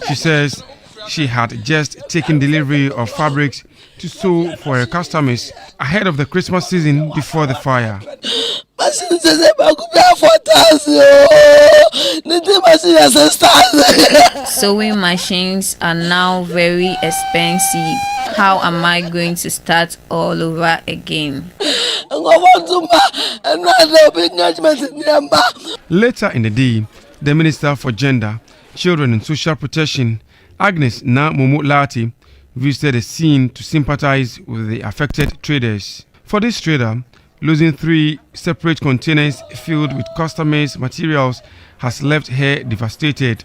She says she had just taken delivery of fabrics to sew for her customers ahead of the Christmas season before the fire. Sewing machines are now very expensive. How am I going to start all over again? Later in the day, the Minister for Gender, Children and Social Protection, Agnes Namumulati, visited the scene to sympathize with the affected traders. For this trader, losing 3 separate containers filled with customers' materials has left her devastated.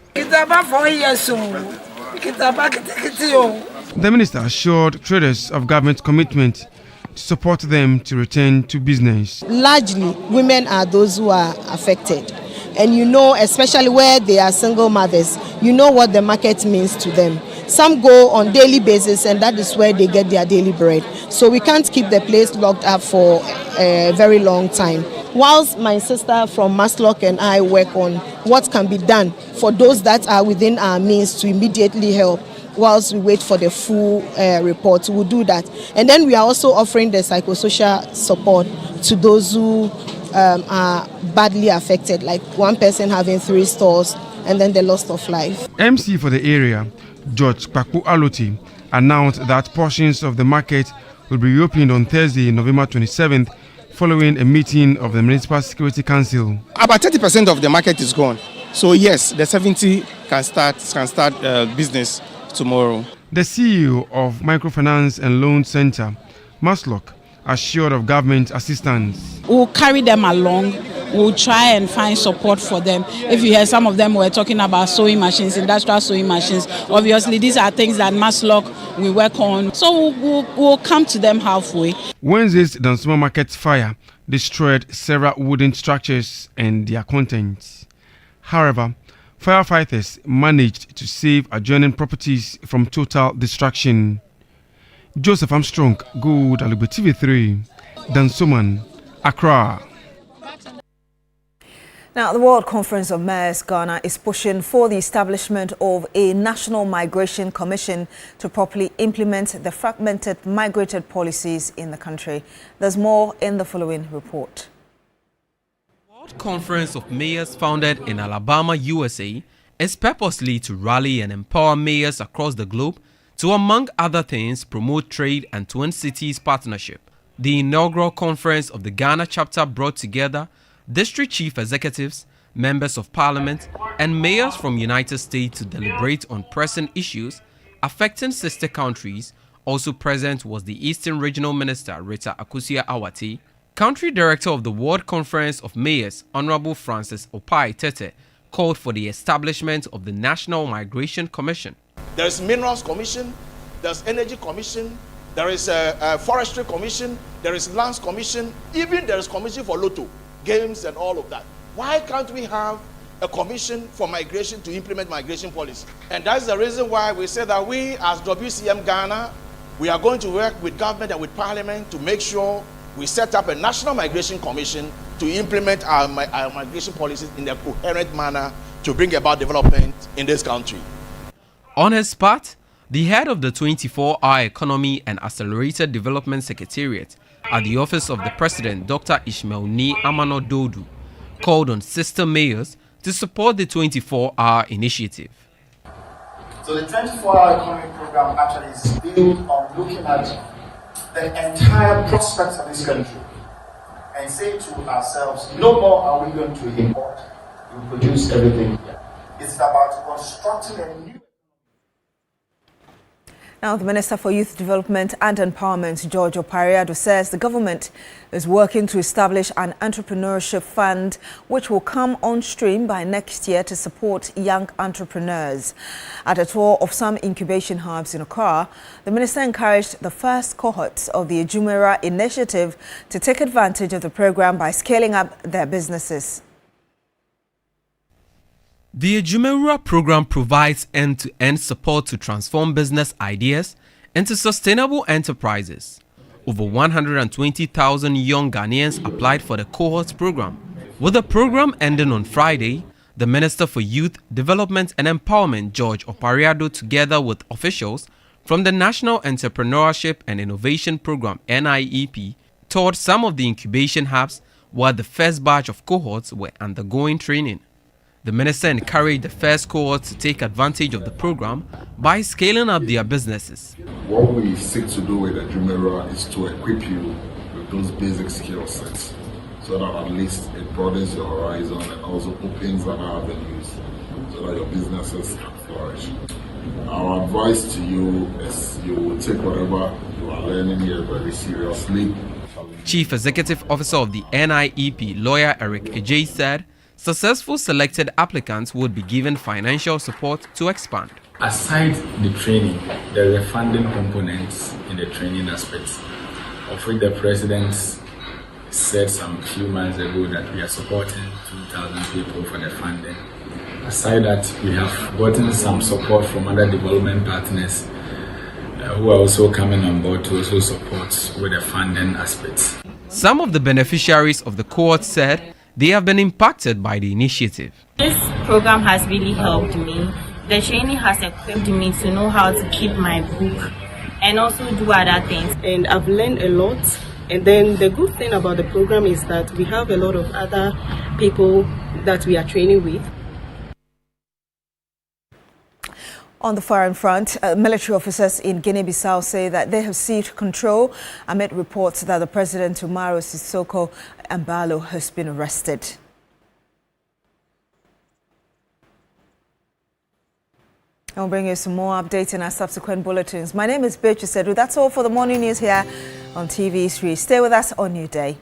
The minister assured traders of government commitment to support them to return to business. Largely, women are those who are affected. And you know, especially where they are single mothers, you know what the market means to them. Some go on daily basis and that is where they get their daily bread. So we can't keep the place locked up for a very long time. Whilst my sister from Maslock and I work on what can be done for those that are within our means to immediately help, whilst we wait for the full report, we'll do that. And then we are also offering the psychosocial support to those who are badly affected, like one person having 3 stores and then the loss of life. MC for the area, George Kpaku Aloti, announced that portions of the market will be reopened on Thursday, November 27th, following a meeting of the Municipal Security Council. About 30% of the market is gone. So yes, the 70 can start business tomorrow. The CEO of Microfinance and Loan Center, Maslock, assured of government assistance. We'll carry them along. We'll try and find support for them. If you hear some of them were talking about sewing machines, industrial sewing machines, obviously these are things that Maslock we work on. So we'll come to them halfway. Wednesday's Dansuma Market fire destroyed several wooden structures and their contents. However, firefighters managed to save adjoining properties from total destruction. Joseph Armstrong, Good Alugbe TV3, Dansoman, Accra. Now, the World Conference of Mayors Ghana is pushing for the establishment of a National Migration Commission to properly implement the fragmented migrated policies in the country. There's more in the following report. The World Conference of Mayors, founded in Alabama, USA, is purposely to rally and empower mayors across the globe to, among other things, promote trade and Twin Cities partnership. The inaugural conference of the Ghana chapter brought together district chief executives, members of parliament, and mayors from United States to deliberate on pressing issues affecting sister countries. Also present was the Eastern Regional Minister Rita Akusia-Awati. Country Director of the World Conference of Mayors, Honorable Francis Opai Tete, called for the establishment of the National Migration Commission. There is Minerals Commission, there's Energy Commission, there is a Forestry Commission, there is Lands Commission, even there is Commission for Lotto, games and all of that. Why can't we have a commission for migration to implement migration policy? And that's the reason why we say that we as WCM Ghana, we are going to work with government and with parliament to make sure we set up a National Migration Commission to implement our migration policies in a coherent manner to bring about development in this country. On his part, the head of the 24-hour Economy and Accelerated Development Secretariat at the Office of the President, Dr. Ishmael Ni Amano Dodu, called on sister mayors to support the 24-hour initiative. So the 24-hour economic program actually is built on looking at the entire prospects of this country and say to ourselves, no more are we going to import, we produce everything here. It's about constructing a new. Now, the Minister for Youth Development and Empowerment, George Opariado, says the government is working to establish an entrepreneurship fund which will come on stream by next year to support young entrepreneurs. At a tour of some incubation hubs in Accra, the Minister encouraged the first cohorts of the Ejumera initiative to take advantage of the program by scaling up their businesses. The Ejumera program provides end-to-end support to transform business ideas into sustainable enterprises. Over 120,000 young Ghanaians applied for the cohort program. With the program ending on Friday, The Minister for Youth Development and Empowerment, George Opariado, together with officials from the National Entrepreneurship and Innovation Program (NIEP), toured some of the incubation hubs while the first batch of cohorts were undergoing training. The minister encouraged the first cohort to take advantage of the program by scaling up their businesses. What we seek to do with the Jumera is to equip you with those basic skill sets, so that at least it broadens your horizon and also opens other avenues so that your businesses can flourish. Our advice to you is you will take whatever you are learning here very seriously. Chief Executive Officer of the NIEP, lawyer Eric Ejay, said successful selected applicants would be given financial support to expand. Aside the training, there is a funding component in the training aspect, of which the President said some few months ago that we are supporting 2,000 people for the funding. Aside that, we have gotten some support from other development partners who are also coming on board to also support with the funding aspects. Some of the beneficiaries of the cohort said they have been impacted by the initiative. This program has really helped me. The training has equipped me to know how to keep my book and also do other things. And I've learned a lot. And then the good thing about the program is that we have a lot of other people that we are training with. On the foreign front, military officers in Guinea-Bissau say that they have seized control amid reports that the President Umaro Sissoco Embalo has been arrested. I'll bring you some more updates in our subsequent bulletins. My name is Beatrice Edu. That's all for the morning news here on TV3. Stay with us on New Day.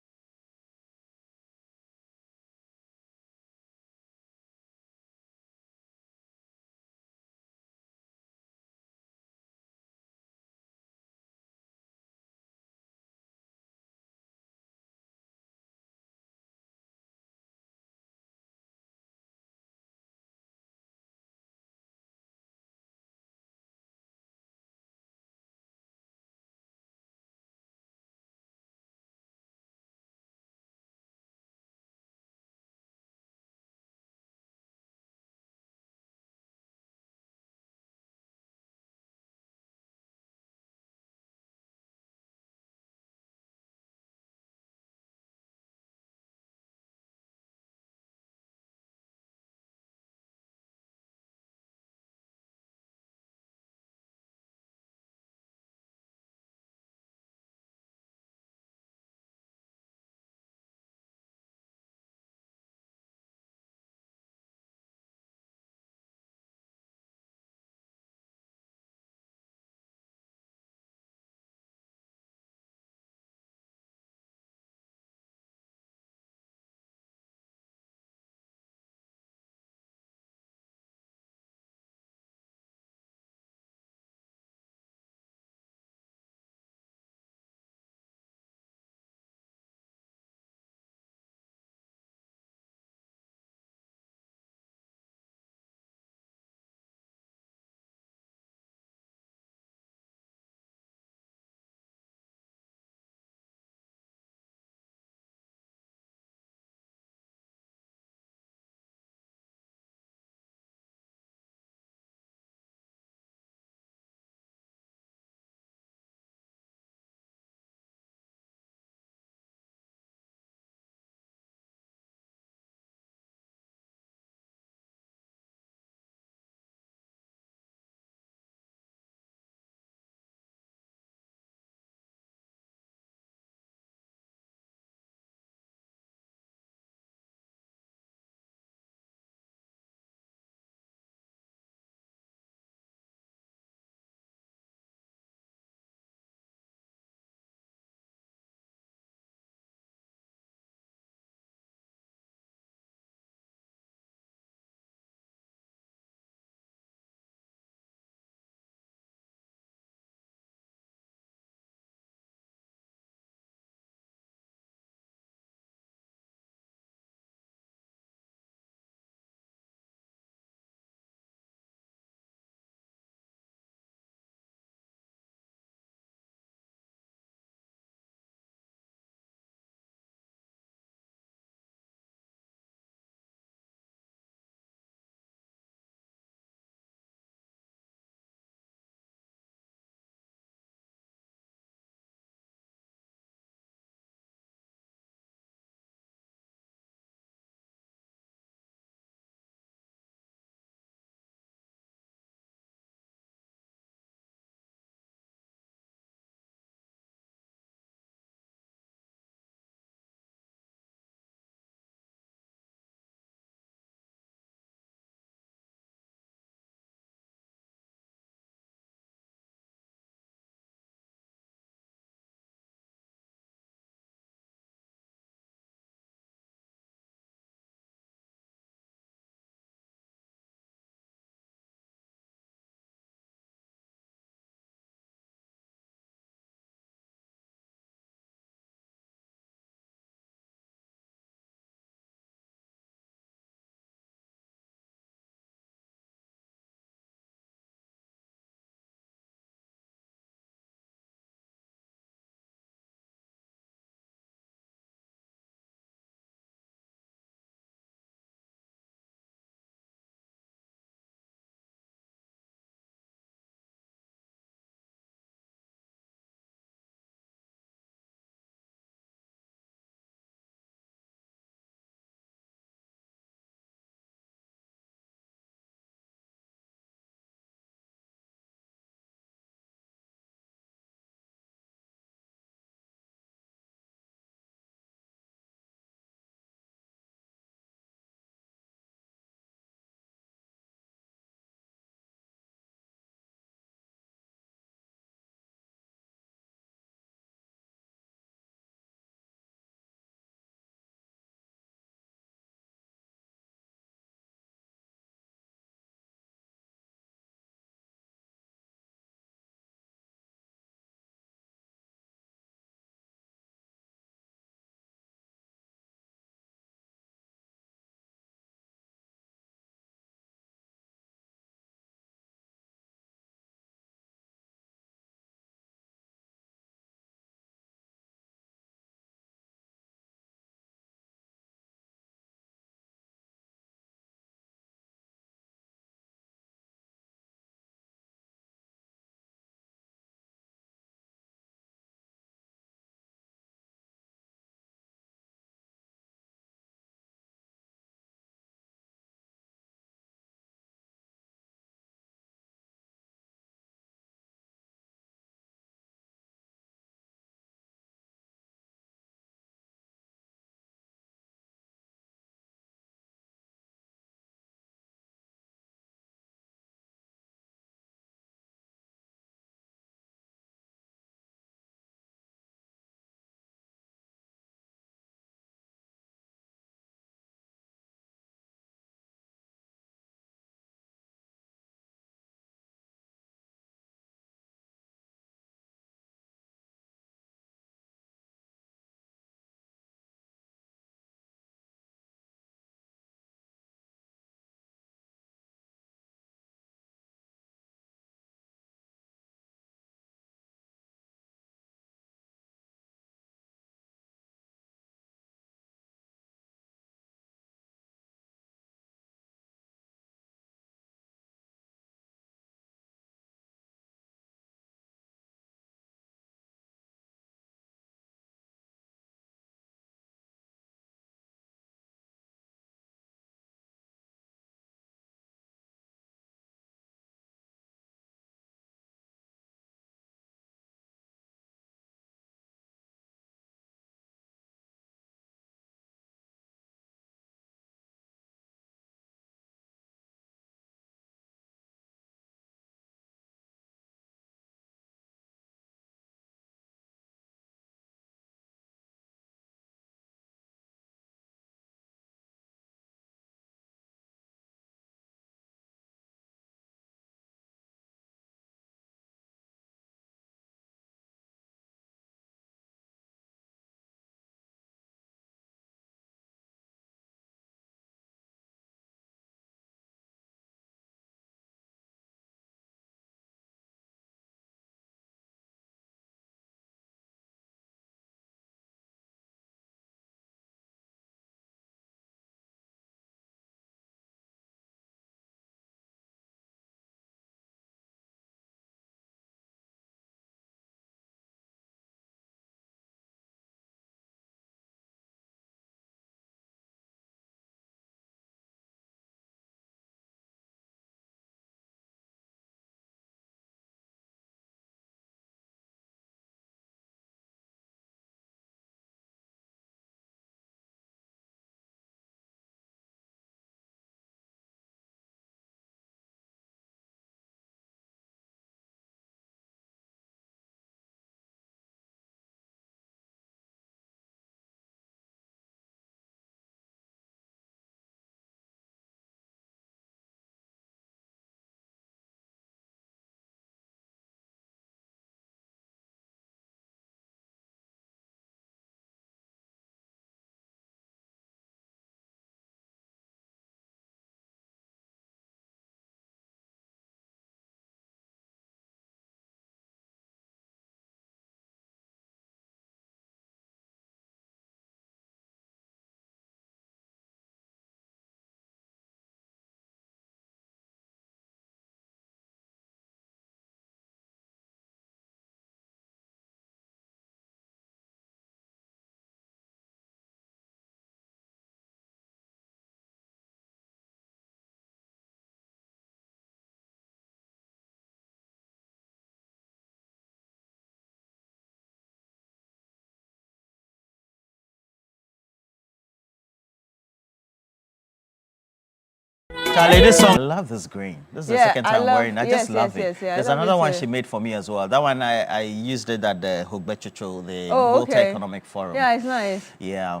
Charlie, this song. I love this green. This is the second time wearing it. I just love it. Yes, There's another one she made for me as well. That one I used it at the Hogbechucho, the Volta Economic Forum. Yeah, it's nice. Yeah.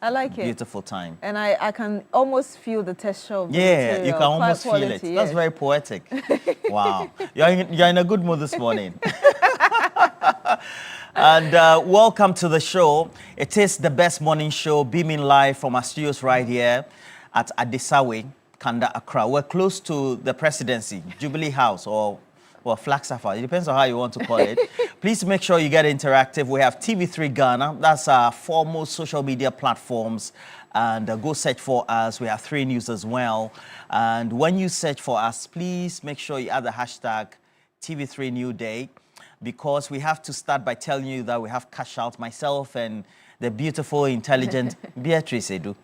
I like it. Beautiful time. And I can almost feel the texture of the material. You can almost feel it. Yes. That's very poetic. Wow. You're in a good mood this morning. And welcome to the show. It is the best morning show, beaming live from our studios right here at Adisawe, Kanda, Accra. We're close to the presidency, Jubilee House, or Flag Sapphire. It depends on how you want to call it. Please make sure you get interactive. We have TV3 Ghana. That's our foremost social media platforms. And go search for us. We have 3 News as well. And when you search for us, please make sure you add the hashtag TV3 Newday, because we have to start by telling you that we have cash out, myself and the beautiful, intelligent Beatrice Edu.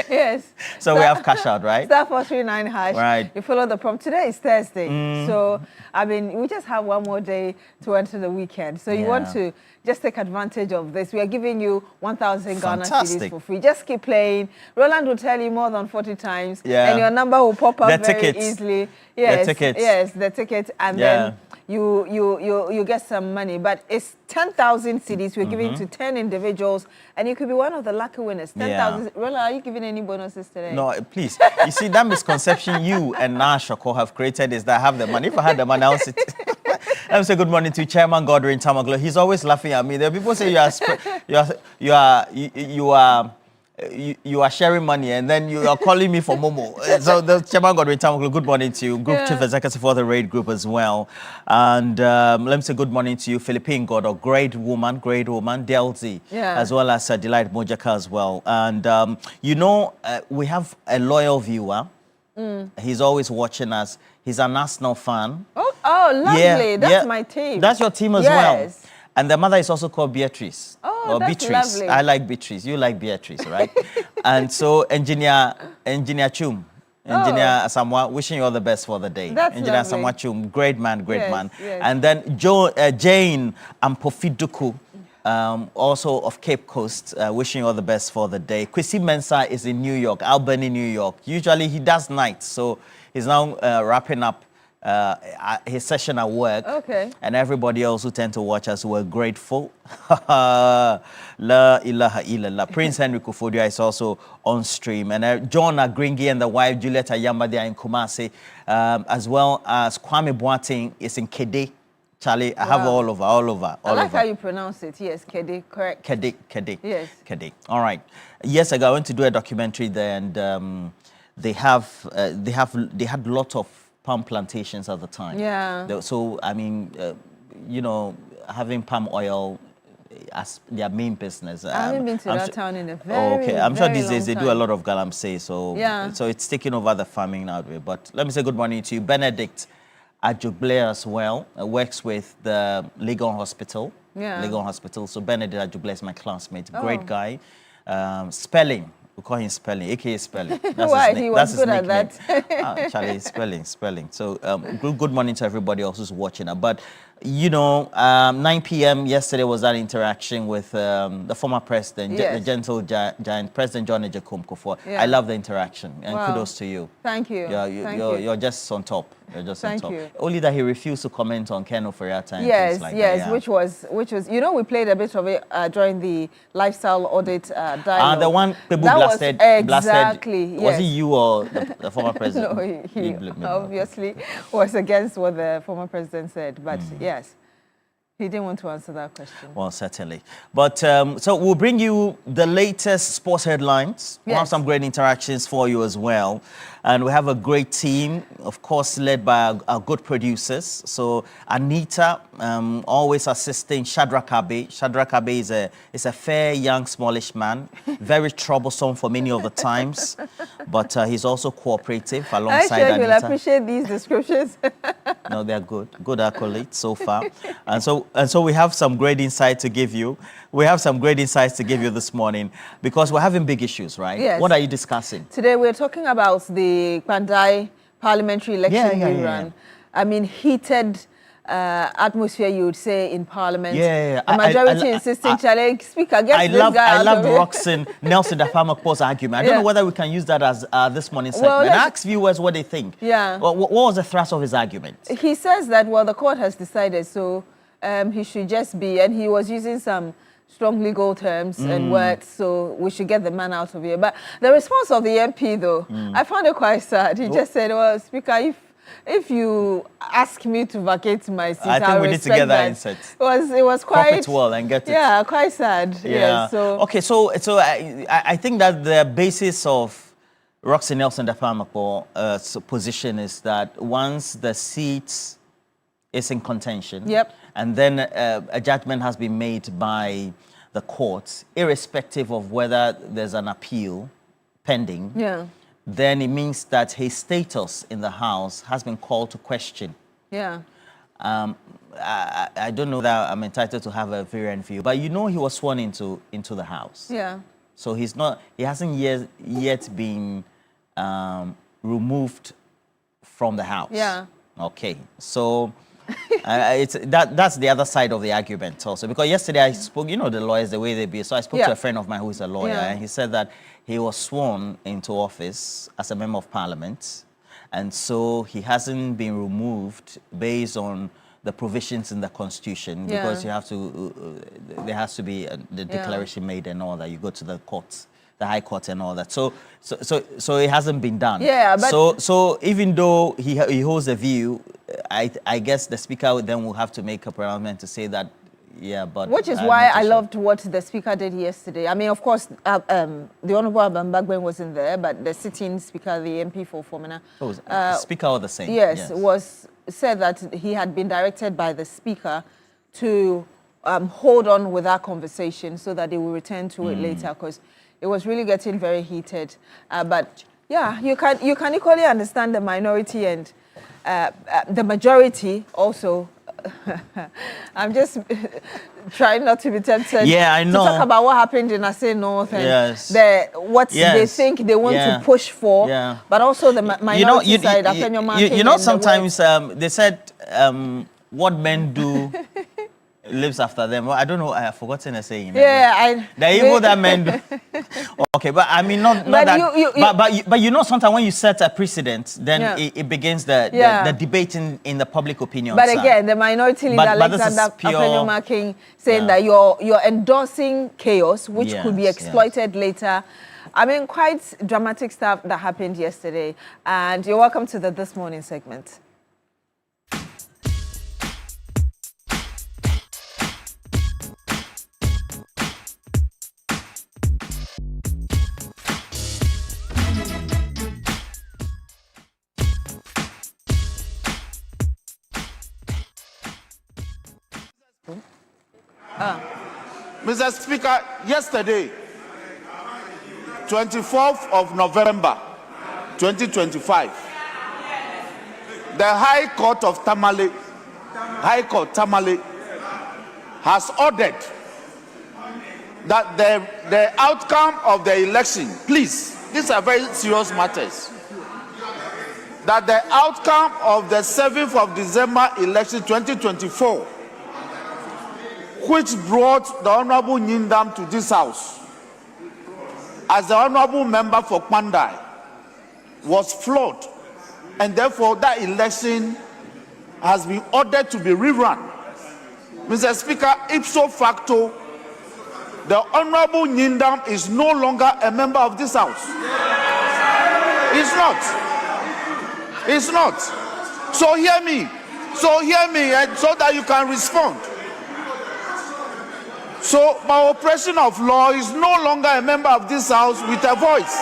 Yes. So we have cash out, right? Star 439 hash. Right. You follow the prompt. Today is Thursday. So, I mean, we just have one more day to enter the weekend. So you want to just take advantage of this. We are giving you 1,000 Ghana cedis for free. Just keep playing. Roland will tell you more than 40 times. Yeah. And your number will pop up very easily. Yes. The tickets. Yes, the ticket. And then you get some money. But it's 10,000 cedis we're giving to 10 individuals, and you could be one of the lucky winners. 10,000. Roland, are you giving any bonuses today? No, please. You see, that misconception you and Nashako have created is that I have the money. If I had the money, I'll sit. Let me say good morning to Chairman Godwin Tamaglo. He's always laughing at me. There are people say you are sharing money, and then you are calling me for Momo. So the Chairman Godwin Tamaglo, good morning to you. Group Chief Executive for the RAID Group as well. And let me say good morning to you, Philippine God, or great woman, Delzi, as well as Delight Mojaka as well. And we have a loyal viewer. He's always watching us. He's a Arsenal fan. Oh, lovely. That's my team. That's your team as well. And the mother is also called Beatrice. Oh, that's Beatrice. Lovely. I like Beatrice. You like Beatrice, right? And so Engineer Chum, Engineer Asamoah, wishing you all the best for the day. That's Engineer lovely. Asamoah Chum, great man. Yes. And then Jane Ampofiduku, also of Cape Coast, wishing you all the best for the day. Kwesi Mensah is in New York, Albany, New York. Usually he does nights, so he's now wrapping up his session at work. Okay. And everybody else who tend to watch us, we're grateful. La ilaha illallah. Prince Henry Kufodia is also on stream. And John Agringi and the wife, Juliet Ayamba, they are in Kumasi. As well as Kwame Boateng is in Kede. Charlie, I have all over. I like how you pronounce it. Yes, Kede, correct. Kede. Yes. Kede. All right. Years ago, I went to do a documentary there, and they had a lot of palm plantations at the time. Yeah. So, I mean, having palm oil as their main business. I haven't been to that town in a very I'm sure these very days they do a lot of galamsey, so it's taking over the farming now. But let me say good morning to you. Benedict Ajuble as well works with the Legon Hospital. Yeah. Legon Hospital. So Benedict Ajuble is my classmate. Great guy. Spelling. We call him Spelling, a.k.a. Spelling. That's Why? His He was good at that. Charlie, Spelling. So good morning to everybody else who's watching. But, 9 p.m. yesterday was that interaction with the former president, the gentle giant, President John Ejekum Kufuor. I love the interaction, and kudos to you. Thank you. You're just on top. Thank you. Only that he refused to comment on Ken Oforiatta and yes, things like yes, that. which was, we played a bit of it during the lifestyle audit dialogue. The one people blasted. Exactly. Yes. Was it you or the former president? No, he obviously was against what the former president said, but yes. He didn't want to answer that question. Well, certainly. But so we'll bring you the latest sports headlines. We'll have some great interactions for you as well. And we have a great team, of course, led by our good producers. So Anita, always assisting Shadrach Abe. Shadrach Abe is a fair, young, smallish man. Very troublesome for many of the times. But he's also cooperative alongside Anita. You'll appreciate these descriptions. No, they're good. Good accolades so far. And so we have some great insight to give you. We have some great insights to give you this morning because we're having big issues, right? Yes. What are you discussing? Today we're talking about the Pandai parliamentary election rerun. I mean, heated atmosphere, you would say, in Parliament. Yeah. The majority insisting, challenge Speaker, get this guy out I of love it. Roxanne Nelson Dapamakpo's argument. I don't know whether we can use that as this morning's segment. Ask viewers what they think. Yeah. What was the thrust of his argument? He says that, well, the court has decided, so he should just be, and he was using some strong legal terms and words, so we should get the man out of here. But the response of the MP, though, I found it quite sad. He just said, well, Speaker, if you ask me to vacate my seat, I think we need to get that inset. It was quite... Crop it well and get it. Yeah, quite sad. Yeah. So. Okay, so I think that the basis of Roxanne Nelson Dapamakpo's position is that once the seat is in contention, and then a judgment has been made by the courts, irrespective of whether there's an appeal pending, then it means that his status in the House has been called to question. Yeah. I don't know that I'm entitled to have a variant view, but you know he was sworn into the House. Yeah. So he hasn't yet been removed from the House. Yeah. Okay. So that's the other side of the argument also, because yesterday I spoke, you know, the lawyers, the way they be. So I spoke to a friend of mine who is a lawyer, and he said that he was sworn into office as a member of Parliament, and so he hasn't been removed based on the provisions in the Constitution, because you have to, there has to be the declaration made and all that. You go to the courts, the High Court and all that. So it hasn't been done. Yeah, but so even though he holds a view, I guess the Speaker then will have to make a pronouncement to say that, but... Which is why I loved what the Speaker did yesterday. I mean, of course, the Honourable Abambagben wasn't there, but the sitting Speaker, the MP for Fomena... Speaker or the same? Yes, said that he had been directed by the Speaker to hold on with that conversation so that they will return to it later, because it was really getting very heated. But yeah, you can equally understand the minority and the majority also. I'm just trying not to be tempted. Yeah, I know. To talk about what happened in Asay North and what they think they want to push for, but also the minority side. You know, sometimes they said what men do lives after them. Well, I don't know. I have forgotten a saying. The evil that men do. Okay, but I mean, not that. But you know, sometimes when you set a precedent, then it begins the debate in the public opinion. But again, the minority leader, Alexander Appenyoma, saying that you're endorsing chaos, which could be exploited later. I mean, quite dramatic stuff that happened yesterday. And you're welcome to the This Morning segment. Mr. Speaker, yesterday, 24th of November, 2025, the High Court of Tamale, has ordered that the outcome of the election, please, these are very serious matters, that the outcome of the 7th of December election 2024, which brought the Honorable Nyindam to this house as the Honorable Member for Kwandai, was flawed, and therefore that election has been ordered to be rerun. Mr. Speaker, ipso facto, the Honorable Nyindam is no longer a member of this house. He's not. He's not. So hear me, so that you can respond. So, by oppression of law, is no longer a member of this house with a voice.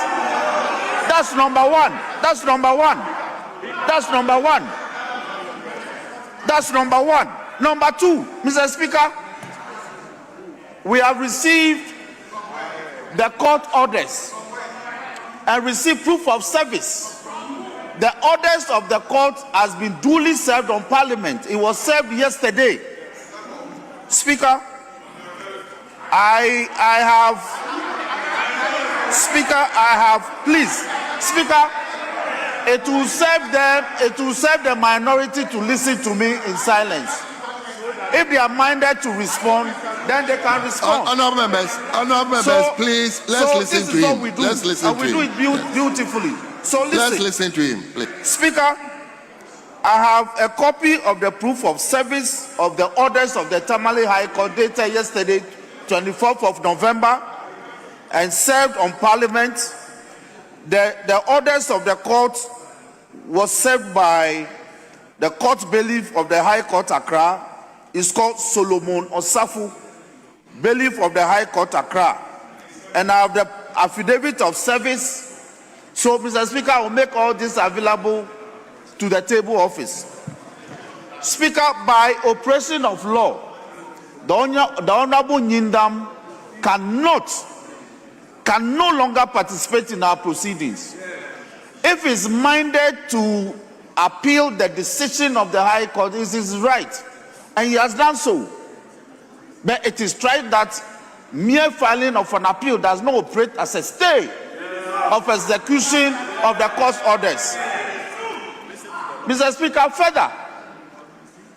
That's number one. That's number one. That's number one. That's number one. Number two, Mr. Speaker, we have received the court orders and received proof of service. The orders of the court has been duly served on Parliament. It was served yesterday. Speaker, please, Speaker, It will serve them, it will serve the minority to listen to me in silence. If they are minded to respond, then they can respond. Honorable members, please, let's listen to him. Let's listen to him. And we do it beautifully. So listen. Let's listen to him, please. Speaker, I have a copy of the proof of service of the orders of the Tamale High Court dated yesterday, 24th of November, and served on Parliament. The orders of the court was served by the court bailiff of the High Court Accra. It's called Solomon Osafu, bailiff of the High Court Accra. And I have the affidavit of service. So, Mr. Speaker, I will make all this available to the table office. Speaker, by operation of law, the Honorable Nyindam can no longer participate in our proceedings. If he's minded to appeal the decision of the High Court, it is his right, and he has done so. But it is tried that mere filing of an appeal does not operate as a stay of execution of the court's orders. Mr. Speaker, further,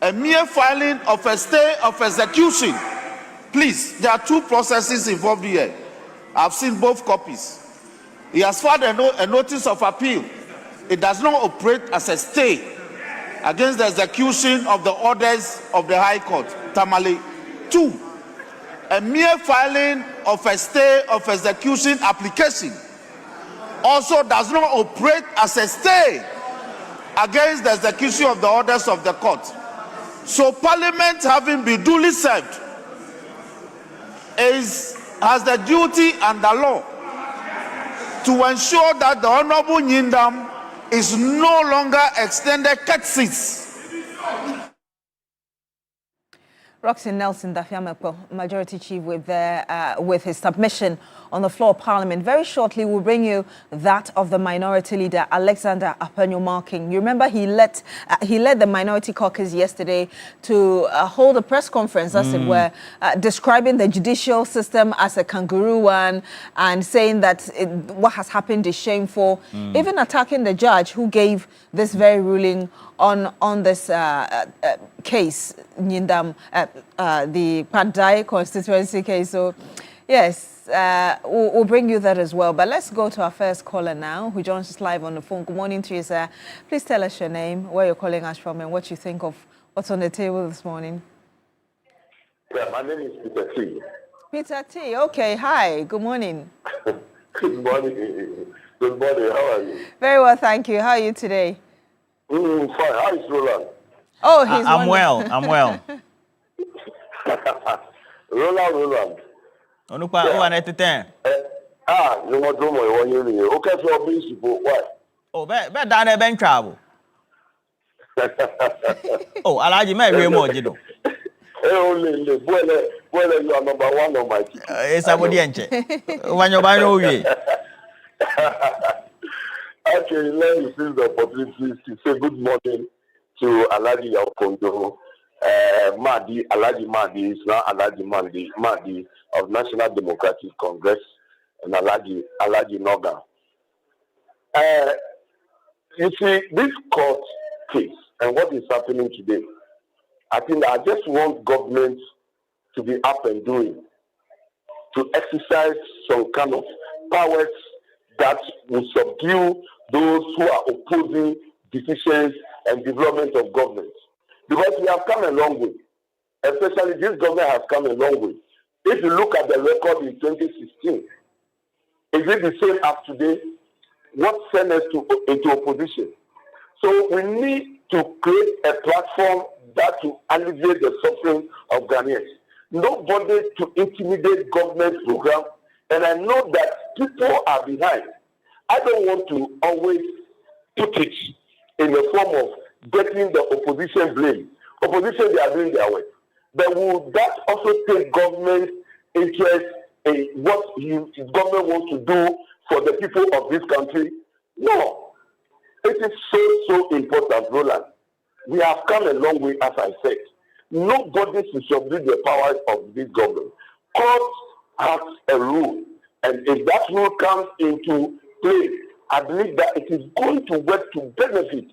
a mere filing of a stay of execution, please, there are two processes involved here. I've seen both copies. He has filed a notice of appeal. It does not operate as a stay against the execution of the orders of the High Court, Tamale. 2, a mere filing of a stay of execution application also does not operate as a stay against the execution of the orders of the court. So Parliament, having been duly served, has the duty and the law to ensure that the Honorable Nyindam is no longer extended courtesies. Roxy Nelson Dafiamepo, Majority Chief, with his submission on the floor of Parliament. Very shortly, we'll bring you that of the Minority Leader, Alexander Apenyo-Marking. You remember he led the Minority Caucus yesterday to hold a press conference, as it were, describing the judicial system as a kangaroo one and saying that what has happened is shameful, even attacking the judge who gave this very ruling on this case, Nyindam, the Pandai constituency case. So, yes, we'll bring you that as well. But let's go to our first caller now, who joins us live on the phone. Good morning to you, sir. Please tell us your name, where you're calling us from, and what you think of what's on the table this morning. Yeah, my name is Peter T. Peter T. Okay, hi. Good morning. Good morning. Good morning. How are you? Very well, thank you. How are you today? Fine. How is Roland? Oh, he's I'm well. I'm well. Roland. Onupa, who are at the 10? You want to know one year? Okay, so principal, why? Oh, bet down there, Ben travel. Oh, Alaji, maybe more, you know. Only you are number one on my team. It's a bodienche. When you're buying over. Actually, let me seize the opportunity to say good morning to Alaji Yaokondo, Alaji Mahdi is now Alaji Mahdi of National Democratic Congress, and Alaji Noga. You see, this court case and what is happening today, I think I just want government to be up and doing, to exercise some kind of powers that will subdue those who are opposing decisions and development of government. Because we have come a long way. Especially this government has come a long way. If you look at the record in 2016, is it the same as today? What sent us into opposition? So we need to create a platform that will alleviate the suffering of Ghanaians. Nobody to intimidate government program, and I know that people are behind. I don't want to always put it in the form of getting the opposition blame. Opposition, they are doing their work. But will that also take government interest in what government wants to do for the people of this country? No. It is so important, Roland. We have come a long way, as I said. Nobody should subdue the powers of this government. Court has a rule. And if that rule comes into play, I believe that it is going to work to benefit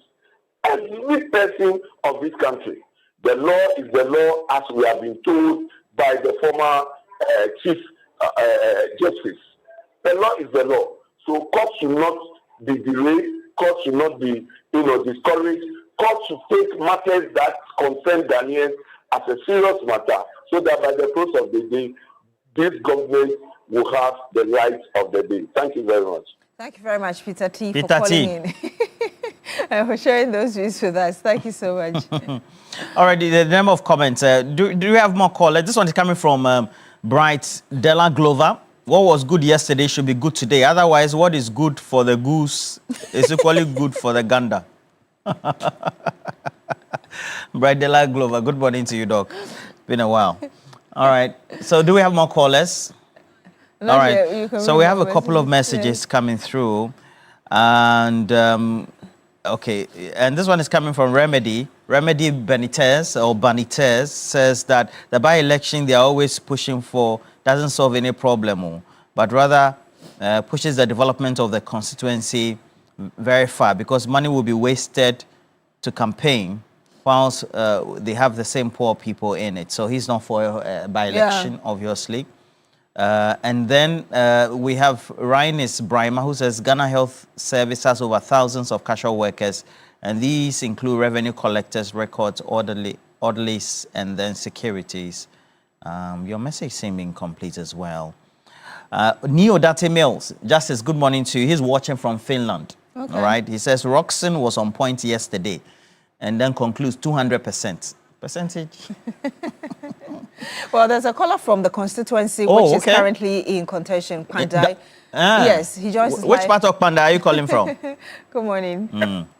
every person of this country. The law is the law, as we have been told by the former Chief Justice. The law is the law. So courts should not be delayed, courts should not be discouraged. Courts should take matters that concern Ghanaians as a serious matter, so that by the close of the day, this government will have the right of the day. Thank you very much. Thank you very much, Peter T, for calling in and for sharing those views with us. Thank you so much. Already, the number of comments. Do we have more callers? This one is coming from Bright Della Glover. What was good yesterday should be good today. Otherwise, what is good for the goose is equally good for the gander. Bright Della Glover, good morning to you, Doc. Been a while. All right. So do we have more callers? All right. So we have a couple of messages coming through. And, okay. And this one is coming from Remedy. Remedy Benitez says that the by-election they are always pushing for doesn't solve any problem, but rather pushes the development of the constituency very far, because money will be wasted to campaign whilst they have the same poor people in it. So he's not for a by-election, obviously. And then we have Rainis Brima, who says Ghana Health Service has over thousands of casual workers, and these include revenue collectors, records, orderlies, and then securities. Your message seemed incomplete as well. Neo Date Mills, Justice, good morning to you. He's watching from Finland. Okay. All right. He says Roxanne was on point yesterday, and then concludes 200%. Percentage? Well, there's a caller from the constituency which is currently in contention, Pandai. Yes, he joins us. Which part of Pandai are you calling from? Good morning.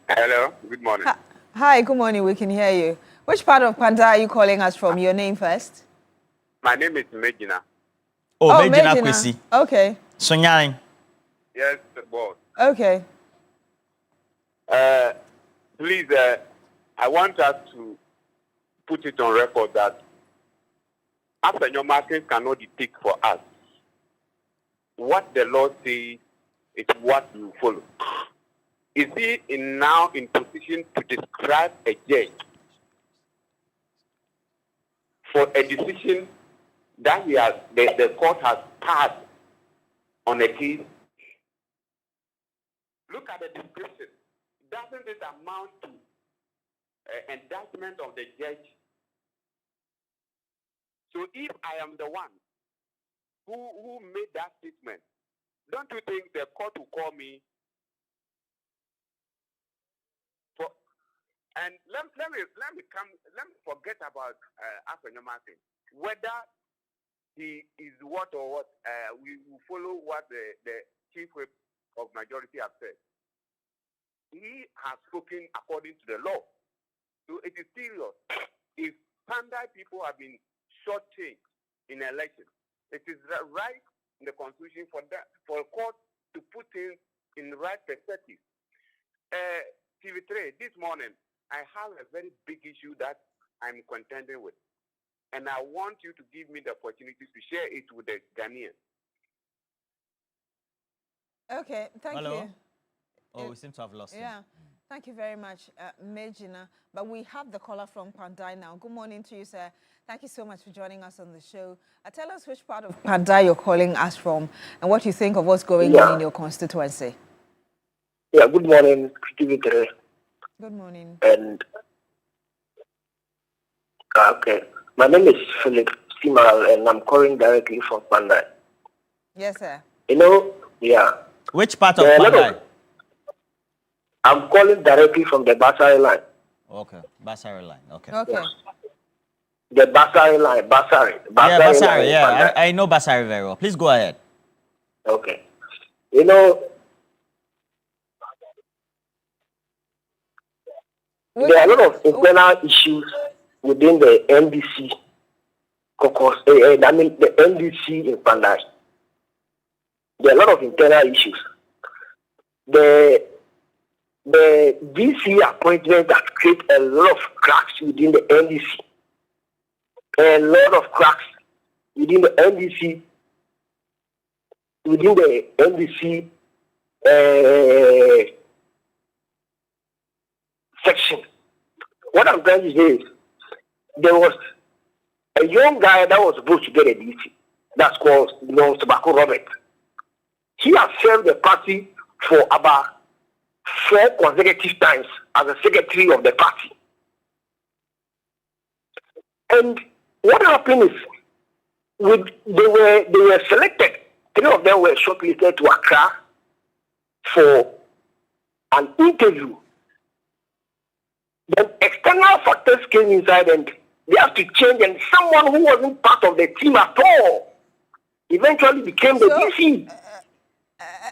Hello, good morning. Hi, good morning. We can hear you. Which part of Pandai are you calling us from? Your name first. My name is Megina. Oh, Megina Kwesi. Okay. Sonyain. Yes, boss. Okay. Please, I want us to put it on record that after your market cannot dictate for us. What the law says is what you follow. Is he now in position to describe a judge for a decision that the court has passed on a case? Look at the description. Doesn't it amount to indictment of the judge? So if I am the one who made that statement, don't you think the court will call me for? And let me forget about Afenyomakin. Whether he is what or what, we will follow what the chief whip of majority has said. He has spoken according to the law. So it is serious. If Pandai people have been shortchanged in election, it is right in the constitution for a court to put things in the right perspective. TV3, this morning, I have a very big issue that I'm contending with. And I want you to give me the opportunity to share it with the Ghanaians. Okay, thank you. Oh, we seem to have lost him. Yeah, thank you very much, Megina. But we have the caller from Pandai now. Good morning to you, sir. Thank you so much for joining us on the show. Tell us which part of Pandai you're calling us from and what you think of what's going on in your constituency. Yeah, good morning, TV3. Good morning. And, okay, my name is Philip Simal and I'm calling directly from Pandai. Yes, sir. You know, yeah. Which part of Pandai? I'm calling directly from the Basari line. Okay, Basari line, okay. Okay. The Basari line, Basari. Yeah, Basari, yeah. I know Basari very well. Please go ahead. Okay. You know, there are a lot of internal issues within the NDC caucus, I mean the NDC in Pandai. There are a lot of internal issues. The DC appointment has created a lot of cracks within the NDC. A lot of cracks within the NDC, section. What I'm trying to say is there was a young guy that was supposed to get a DC. That's called Tobacco Robert. He has served the party for about 4 consecutive times as a secretary of the party. And what happened is, they were selected. 3 of them were shortlisted to Accra for an interview. Then external factors came inside and they have to change, and someone who wasn't part of the team at all eventually became the DC.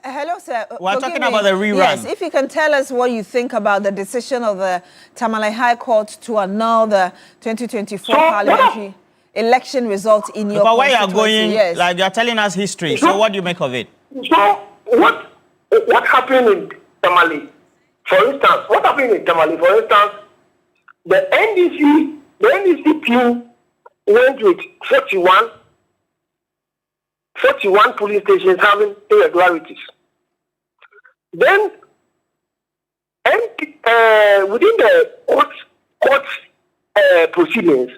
Hello, sir. We're talking about the rerun. Yes, if you can tell us what you think about the decision of the Tamale High Court to annul the 2024 parliamentary election result in your But why you are going, yes. like you're telling us history, so what do you make of it? So what happened in Tamale? For instance, the NDC team went with 41 police stations having irregularities. Then, within the court proceedings,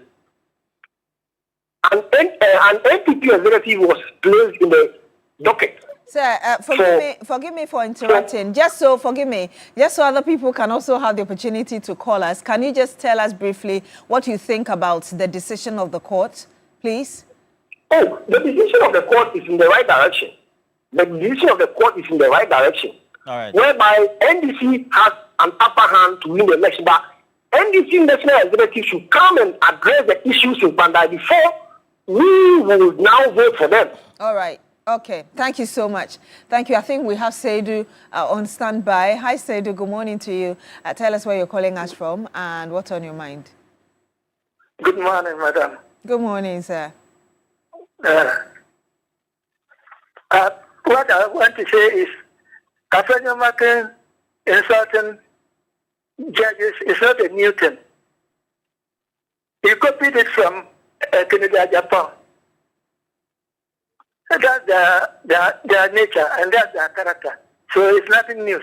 an NPP executive was placed in the docket. Sir, forgive me for interrupting. Just so other people can also have the opportunity to call us. Can you just tell us briefly what you think about the decision of the court, please? Oh, the decision of the court is in the right direction. All right. Whereby NDC has an upper hand to win the election, but NDC national executive should come and address the issues in Pandai before we will now vote for them. All right. Okay. Thank you so much. Thank you. I think we have Seidu on standby. Hi, Seidu. Good morning to you. Tell us where you're calling us from and what's on your mind. Good morning, madam. Good morning, sir. What I want to say is, Kafanya Makin insulting judges is not a new thing. You copied it from Canada, Japan. That's their nature and that's their character. So it's nothing new.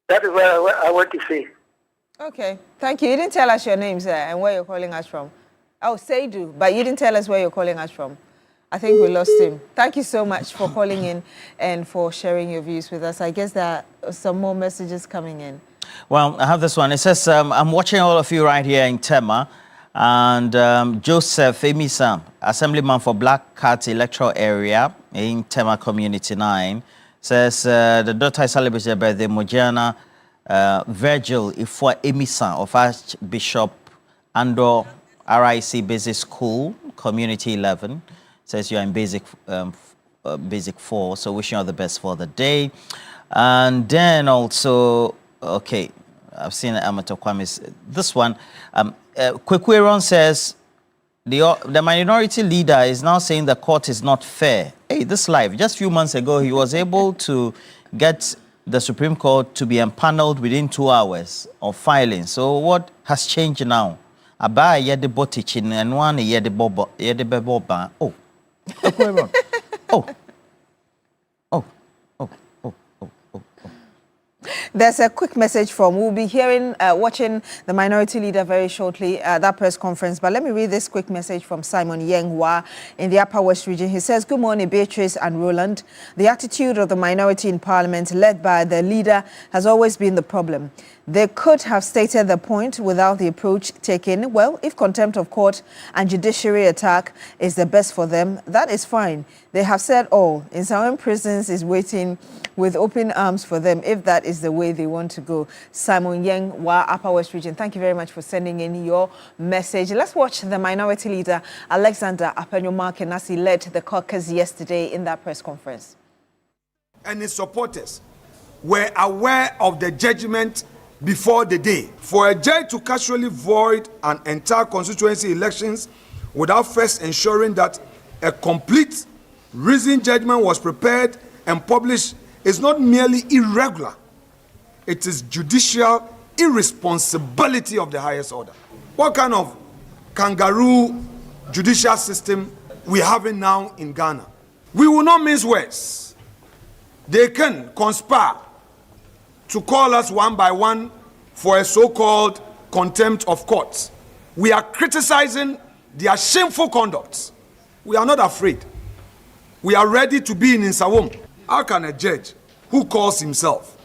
That is what I want to say. Okay. Thank you. You didn't tell us your name, sir, and where you're calling us from. Oh, Seidu, but you didn't tell us where you're calling us from. I think we lost him. Thank you so much for calling in and for sharing your views with us. I guess there are some more messages coming in. Well, I have this one. It says, I'm watching all of you right here in Tema. And Joseph Emisa, Assemblyman for Black Cat Electoral Area in Tema Community 9, says the daughter is celebrating her birthday, Mojana Virgil Ifwa Emisa of Archbishop Andor RIC Basic School, Community 11. Says you're in Basic 4, so wishing you all the best for the day. And then also, okay, I've seen Amateur Kwame's, this one, Kwekweron says, the minority leader is now saying the court is not fair. Hey, this live, just a few months ago, he was able to get the Supreme Court to be empaneled within 2 hours of filing. So what has changed now? Aba yede botichin and one yede beboba. Oh, Kwekweron. There's a quick message from, we'll be watching the minority leader very shortly at that press conference. But let me read this quick message from Simon Yenghwa in the Upper West region. He says, good morning, Beatrice and Roland. The attitude of the minority in parliament led by the leader has always been the problem. They could have stated the point without the approach taken. Well, if contempt of court and judiciary attack is the best for them, that is fine. They have said all. Insawen prisons is waiting with open arms for them if that is the way they want to go. Simon Yang Wa, Upper West Region, thank you very much for sending in your message. Let's watch the minority leader, Alexander Apenyomarkin, as he led the caucus yesterday in that press conference. And his supporters were aware of the judgment before the day. For a judge to casually void an entire constituency elections without first ensuring that a complete reasoned judgment was prepared and published is not merely irregular, it is judicial irresponsibility of the highest order. What kind of kangaroo judicial system we having now in Ghana? We will not mince words. They can conspire to call us one by one for a so-called contempt of courts. We are criticizing their shameful conduct. We are not afraid. We are ready to be in Nsawam. How can a judge who calls himself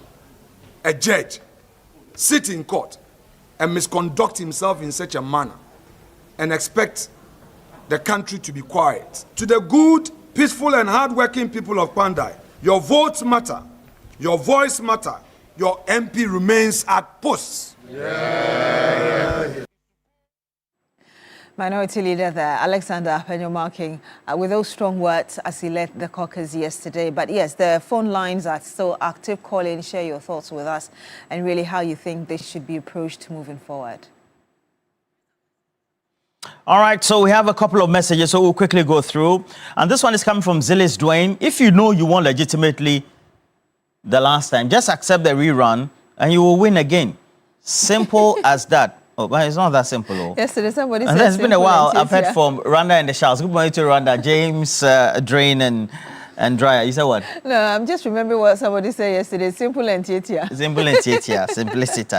a judge sit in court and misconduct himself in such a manner and expect the country to be quiet? To the good, peaceful and hard-working people of Pandai, your votes matter, your voice matter, your MP remains at post. Minority Leader there, Alexander Penyomarking, with those strong words as he led the caucus yesterday. But yes, the phone lines are still active. Call in, share your thoughts with us and really how you think this should be approached moving forward. All right, so we have a couple of messages, so we'll quickly go through. And this one is coming from Zilis Dwayne. If you know you won legitimately the last time, just accept the rerun and you will win again. Simple as that. Oh, but it's not that simple. Oh. Yesterday, somebody said it's been a while. I've heard yeah. from Randa and the Charles. Good morning to Randa, James, Drain, and Dryer. You said what? No, I'm just remembering what somebody said yesterday. Simple and tietia. Simple and tietia. Simplicity.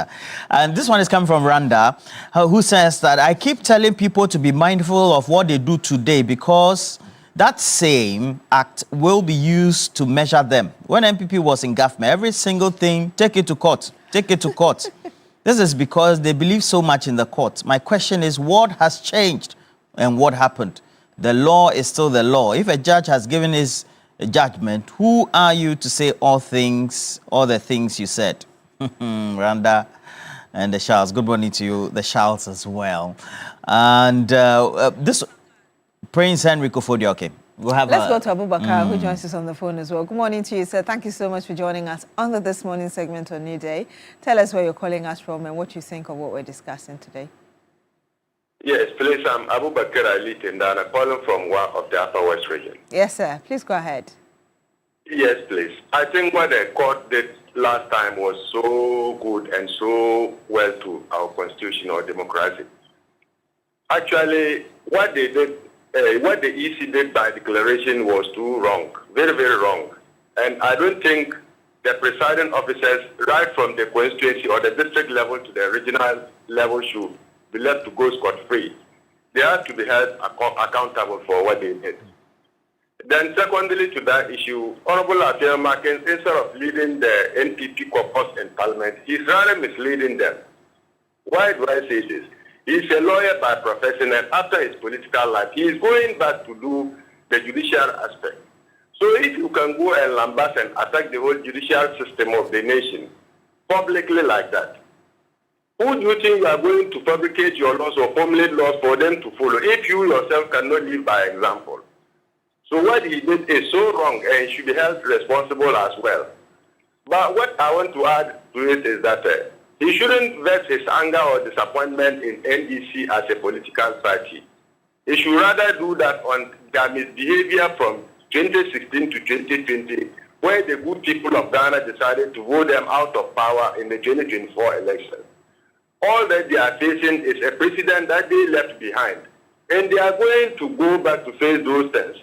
And this one is coming from Randa, who says that I keep telling people to be mindful of what they do today because that same act will be used to measure them. When MPP was in government, every single thing, take it to court. Take it to court. This is because they believe so much in the court. My question is, what has changed and what happened? The law is still the law. If a judge has given his judgment, who are you to say all the things you said? Randa and the Charles. Good morning to you, the Charles as well. And this Prince Henry Kofodia, okay. We'll have Let's go to Abubakar, who joins us on the phone as well. Good morning to you, sir. Thank you so much for joining us on this morning segment on New Day. Tell us where you're calling us from and what you think of what we're discussing today. Yes, please. I'm Abubakar Ali Tindana, calling from one of the Upper West region. Yes, sir. Please go ahead. Yes, please. I think what the court did last time was so good and so well to our constitution or democracy. Actually, what they did, what the EC did by declaration was too wrong, very, very wrong. And I don't think the presiding officers, right from the constituency or the district level to the regional level, should be left to go scot-free. They have to be held accountable for what they did. Then secondly to that issue, Honorable Afia Markins, instead of leading the NPP caucus in Parliament, he's rather misleading them. Why do I say this? He's a lawyer by profession, and after his political life, he is going back to do the judicial aspect. So if you can go and lambast and attack the whole judicial system of the nation publicly like that, who do you think you are going to fabricate your laws or formulate laws for them to follow if you yourself cannot live by example? So what he did is so wrong and should be held responsible as well. But what I want to add to it is that he shouldn't vex his anger or disappointment in NDC as a political party. He should rather do that on their misbehavior from 2016 to 2020, where the good people of Ghana decided to vote them out of power in the 2024 election. All that they are facing is a president that they left behind, and they are going to go back to face those things.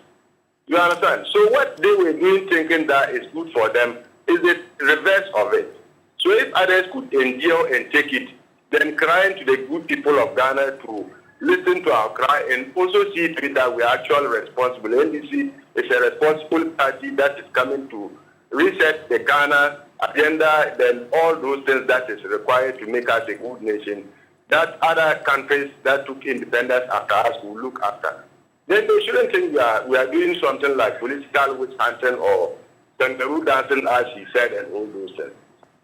You understand? So what they were doing, thinking that is good for them, is the reverse of it. So if others could endure and take it, then crying to the good people of Ghana to listen to our cry and also see to it that we are actually responsible. NDC is a responsible party that is coming to reset the Ghana agenda, then all those things that is required to make us a good nation that other countries that took independence after us will look after. Then they shouldn't think we are doing something like political witch hunting or kangaroo dancing, as he said, and all those things.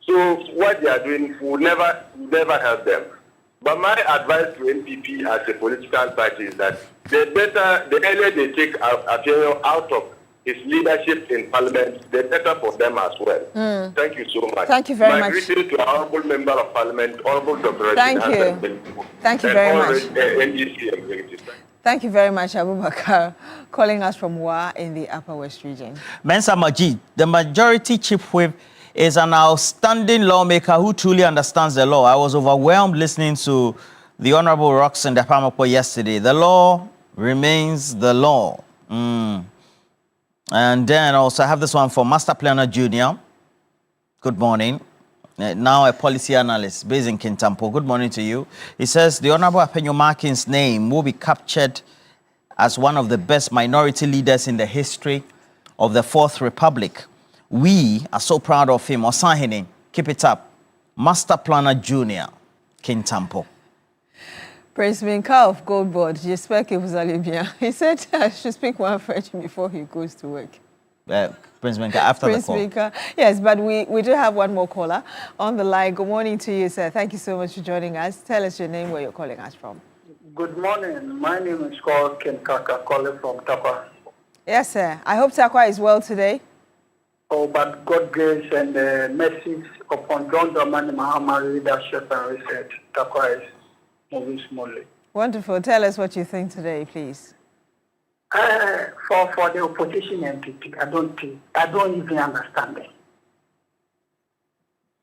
So what they are doing will never help them. But my advice to NPP as a political party is that the earlier they take Afenyo out of his leadership in Parliament, the better for them as well. Thank you so much. Thank you very much. My greeting to our Honourable Member of Parliament, Honourable Dr. Thank you. Thank you very much. NDC executives. Thank you very much, Abubakar, calling us from Wa in the Upper West region. Mensa Majid, the majority chief whip, is an outstanding lawmaker who truly understands the law. I was overwhelmed listening to the Honorable Roxanne Dapamapo yesterday. The law remains the law. And then also I have this one for Master Planner Junior. Good morning. Now a policy analyst based in Kintampo. Good morning to you. He says the Honorable Apenyo Markin's name will be captured as one of the best minority leaders in the history of the Fourth Republic. We are so proud of him. Osahene, keep it up. Master Planner Junior, Kintampo. Prince Minka of Goldboard, j'espère que vous allez bien. He said I should speak one French before he goes to work. Prince Minka, after Prince the call. Minka. Yes, but we do have one more caller on the line. Good morning to you, sir. Thank you so much for joining us. Tell us your name, where you're calling us from. Good morning. My name is called Ken Kaka, calling from Takwa. Yes, sir. I hope Takwa is well today. Oh, but God grace and message upon John Dramani Mahama leadership and research. Takwa is moving smoothly. Wonderful. Tell us what you think today, please. For the opposition MPP, I don't even understand it.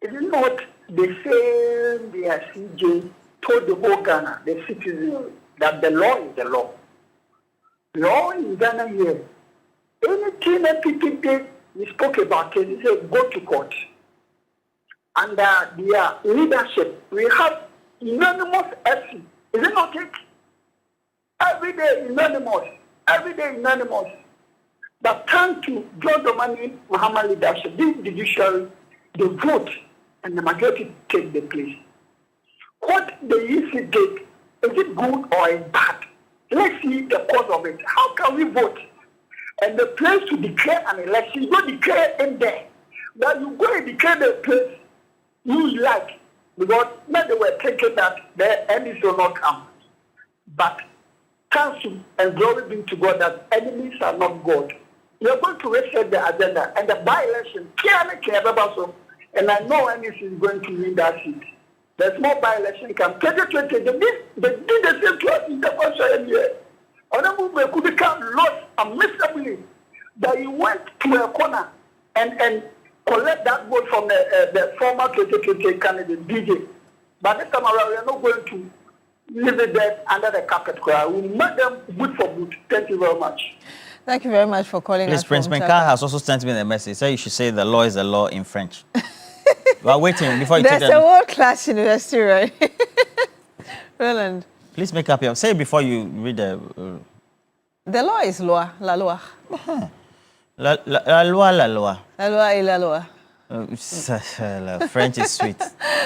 Is it not the same the CJ told the whole Ghana, the citizens, that the law is the law? Law in Ghana here. Anything MPP did, we spoke about it, he said go to court. Under their leadership, we have unanimous FC. Is it not it? Every day unanimous. Every day unanimous. But thanks to John Dramani Mahama leadership, this judiciary, the vote and the majority take the place. What the EC did, is it good or is bad? Let's see the cause of it. How can we vote? And the place to declare an election, you don't declare in there. Now you go and declare the place you like. Because now they were thinking that the enemies will not come. But thanks to and glory be to God that enemies are not God. You're going to reset the agenda and the by-election, and I know NEC is going to win that seat. The small by-election come 2020, they did the same to us in the first year. Honorable could become lost unmissably that he went to a corner and collect that vote from the former 2020 candidate, DJ. But this time around, we are not going to leave it there under the carpet. We make them good for good. Thank you very much. Thank you very much for calling us. Prince Minka has also sent me the message. So you should say the law is the law in French. We are waiting before you There's a world-class university, right? Roland. Please make up your... Say it before you read the... The law is loi, la loi. La loi, la loi. La loi est la loi. French is sweet.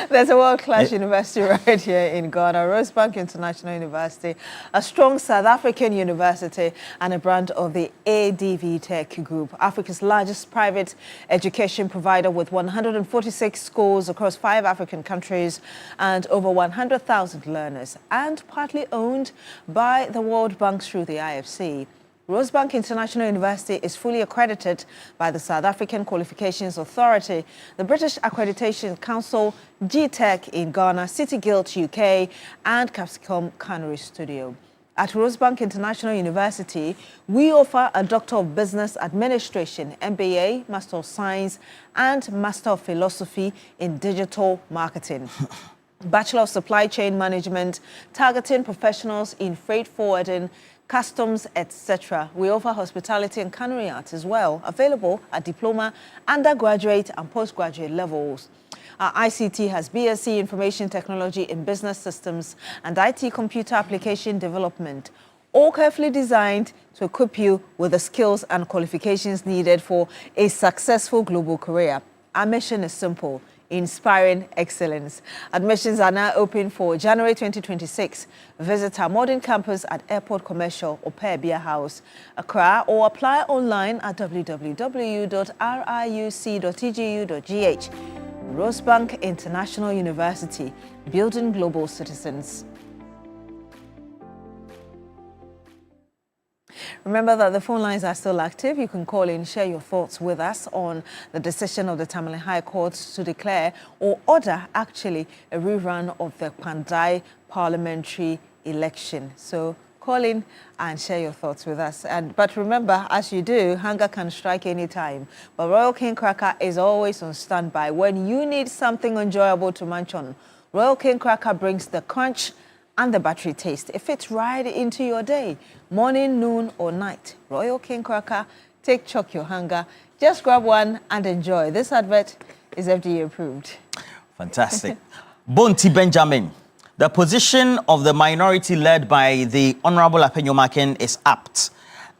There's a world-class university right here in Ghana, Rosebank International University, a strong South African university and a brand of the ADV Tech Group, Africa's largest private education provider with 146 schools across 5 African countries and over 100,000 learners, and partly owned by the World Bank through the IFC. Rosebank International University is fully accredited by the South African Qualifications Authority, the British Accreditation Council, GTEC in Ghana, City Guild UK, and Capsicum Cannery Studio. At Rosebank International University, we offer a Doctor of Business Administration, MBA, Master of Science, and Master of Philosophy in Digital Marketing. Bachelor of Supply Chain Management, targeting professionals in freight forwarding, customs, etc. We offer hospitality and culinary arts as well, available at diploma, undergraduate and postgraduate levels. Our ICT has BSc Information Technology in Business Systems and IT Computer Application Development, all carefully designed to equip you with the skills and qualifications needed for a successful global career. Our mission is simple: inspiring excellence. Admissions are now open for January 2026. Visit our modern campus at Airport Commercial or Perbia House, Accra, or apply online at www.riuc.edu.gh. Rosebank International University, building global citizens. Remember that the phone lines are still active. You can call in, share your thoughts with us on the decision of the Tamale High Court to declare or order actually a rerun of the Pandai parliamentary election. So call in and share your thoughts with us. But remember, as you do, hunger can strike any time. But Royal King Cracker is always on standby when you need something enjoyable to munch on. Royal King Cracker brings the crunch and the battery taste. It fits right into your day, morning, noon, or night. Royal King Cracker Take chalk your hunger. Just grab one and enjoy. This advert is FDA approved. Fantastic. Bonti Benjamin, the position of the minority led by the Honorable Apenyomaken is apt,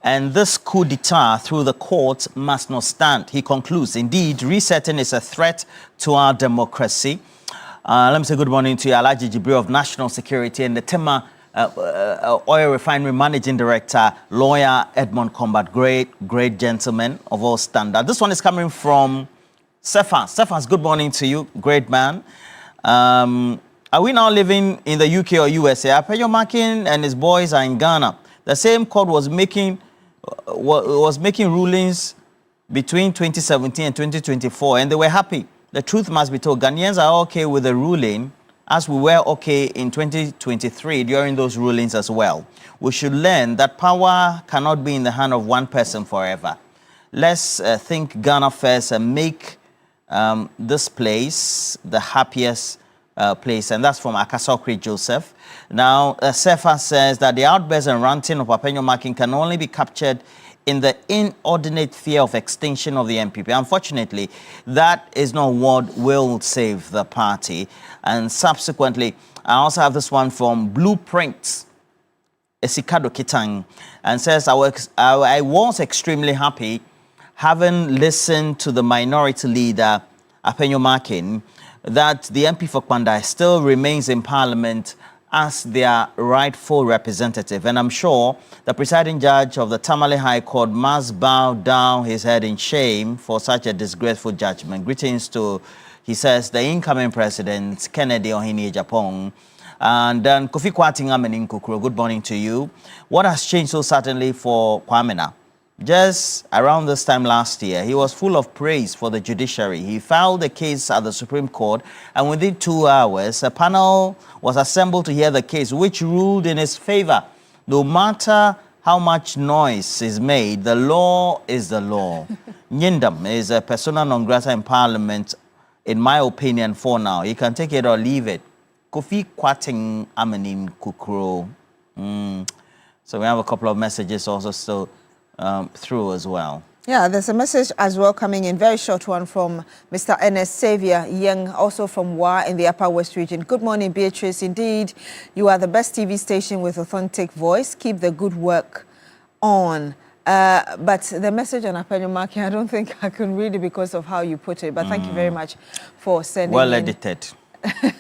and this coup d'etat through the court must not stand. He concludes, indeed, resetting is a threat to our democracy. Let me say good morning to Alhaji Jibril of National Security and the Tema Oil Refinery Managing Director, Lawyer Edmond Combat. Great gentleman of all standard. This one is coming from Cephas. Cephas, good morning to you. Great man. Are we now living in the UK or USA? Apenyomaken and his boys are in Ghana. The same court was making rulings between 2017 and 2024, and they were happy. The truth must be told. Ghanaians are okay with the ruling, as we were okay in 2023 during those rulings as well. We should learn that power cannot be in the hand of one person forever. Let's think Ghana first and make this place the happiest place. And that's from Akasokri Joseph. Now, Sefa says that the outburst and ranting of Apenyomaken can only be captured in the inordinate fear of extinction of the MPP. Unfortunately, that is not what will save the party. And subsequently, I also have this one from Blueprints, Esikado Kitang, and says, I was extremely happy having listened to the minority leader, Apenyomaken, that the MP for Kwanda still remains in Parliament as their rightful representative. And I'm sure the presiding judge of the Tamale High Court must bow down his head in shame for such a disgraceful judgment. Greetings to, he says, the incoming president, Kennedy Ohini Japong. And then Kofi Kwatingam and Nkukuro, good morning to you. What has changed so certainly for Kwamena? Just around this time last year, he was full of praise for the judiciary. He filed the case at the Supreme Court, and within 2 hours, a panel was assembled to hear the case, which ruled in his favor. No matter how much noise is made, the law is the law. Nyindam is a persona non grata in Parliament, in my opinion, for now. You can take it or leave it. Kofi Kwating Amenin Kukro. So we have a couple of messages also still through as well. Yeah, there's a message as well coming in, very short one from Mr. Ernest Xavier Young, also from Wa in the Upper West region. Good morning, Beatrice. Indeed, you are the best TV station with authentic voice. Keep the good work on. But the message on Apenyomaken, I don't think I can read it because of how you put it. But thank you very much for sending well edited.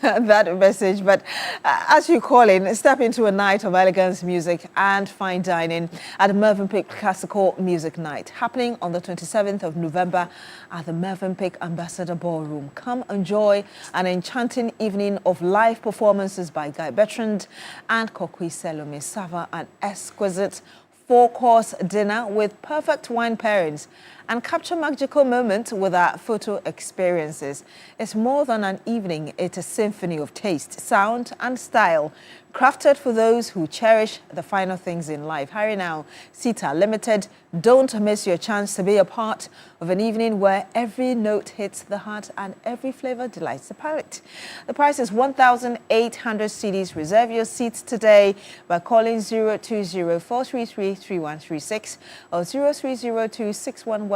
that message. But as you call in, step into a night of elegance music and fine dining at the Mervynpike Classical Music Night, happening on the 27th of November at the Mervynpike Ambassador Ballroom. Come enjoy an enchanting evening of live performances by Guy Bertrand and Kokwi Selome. Sava an exquisite 4-course dinner with perfect wine pairings and capture magical moments with our photo experiences. It's more than an evening, it's a symphony of taste, sound and style, crafted for those who cherish the finer things in life. Hurry now, Sita Limited. Don't miss your chance to be a part of an evening where every note hits the heart and every flavor delights the palate. The price is 1,800 cedis. Reserve your seats today by calling 020-433-3136 or 0302-611-000.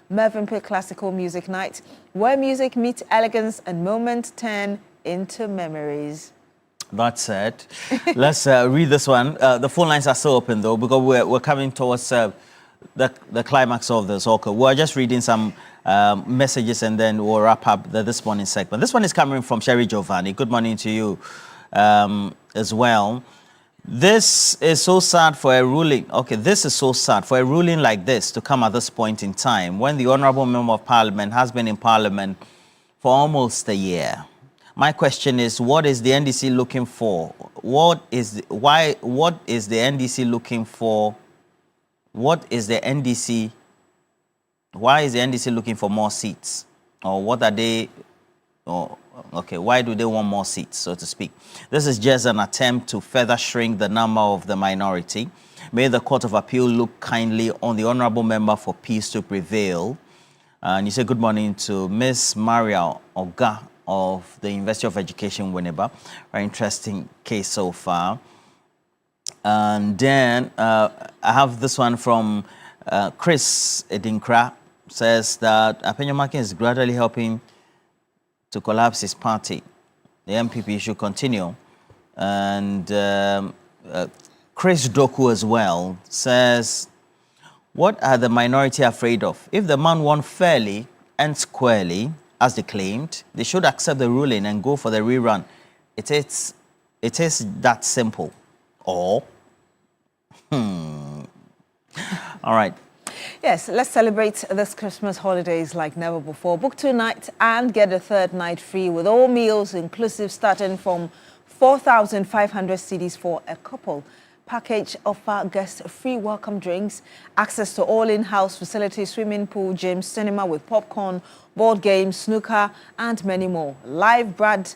Mervynpike Classical Music Night, where music meets elegance and moments turn into memories. That said, let's read this one. The phone lines are still open though, because we're coming towards the climax of the soccer. We're just reading some messages and then we'll wrap up this morning segment. This one is coming from Sherry Giovanni. Good morning to you as well. This is so sad for a ruling. Okay, this is so sad for a ruling like this to come at this point in time when the Honourable Member of Parliament has been in Parliament for almost a year. My question is, what is the NDC looking for? What is the NDC looking for? What is the NDC? Why is the NDC looking for more seats? Or what are they? Okay, why do they want more seats, so to speak? This is just an attempt to further shrink the number of the minority. May the Court of Appeal look kindly on the Honourable Member for peace to prevail. And you say good morning to Miss Maria Oga of the University of Education, Winneba. Very interesting case so far. And then I have this one from Chris Edinkra says that Apenyomake is gradually helping to collapse his party. The MPP should continue. And Chris Doku as well says, what are the minority afraid of? If the man won fairly and squarely, as they claimed, they should accept the ruling and go for the rerun. It is that simple. Or, all right. Yes, let's celebrate this Christmas holidays like never before. Book 2 nights and get a 3rd night free with all meals inclusive starting from 4,500 cedis for a couple. Package offer guests free welcome drinks, access to all in-house facilities, swimming pool, gym, cinema with popcorn, board games, snooker, and many more. Live brass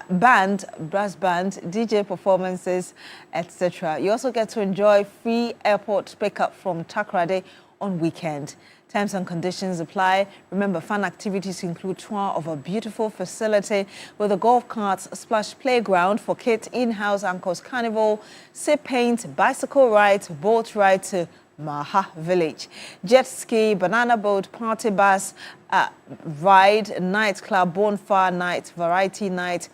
band, DJ performances, etc. You also get to enjoy free airport pickup from Takrade on weekend. Terms and conditions apply. Remember, fun activities include tour of a beautiful facility with a golf carts, splash playground for kids, in-house Anchors Carnival, sea paint, bicycle ride, boat ride to Maha Village, jet ski, banana boat, party bus, ride, nightclub, bonfire night, variety night.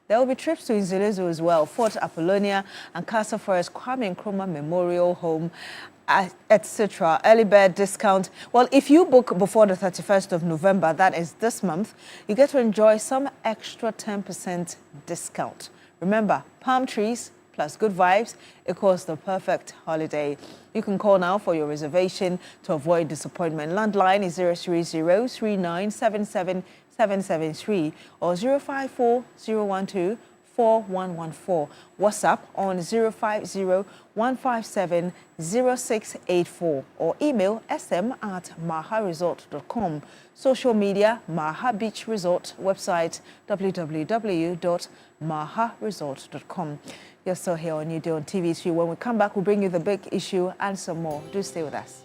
There will be trips to Nzelezo as well, Fort Apollonia and Castle Forest Kwame Nkrumah Memorial Home, etc. Early bird discount. Well, if you book before the 31st of November, that is this month, you get to enjoy some extra 10% discount. Remember, palm trees plus good vibes equals the perfect holiday. You can call now for your reservation to avoid disappointment. Landline is 030-3977-773 or 054-012-4114. WhatsApp on 050-157-0684 or email sm@maharesort.com. Social media, Maha Beach Resort, website www.maharesort.com. You're still here on Newday on TV3. When we come back, we'll bring you the big issue and some more. Do stay with us.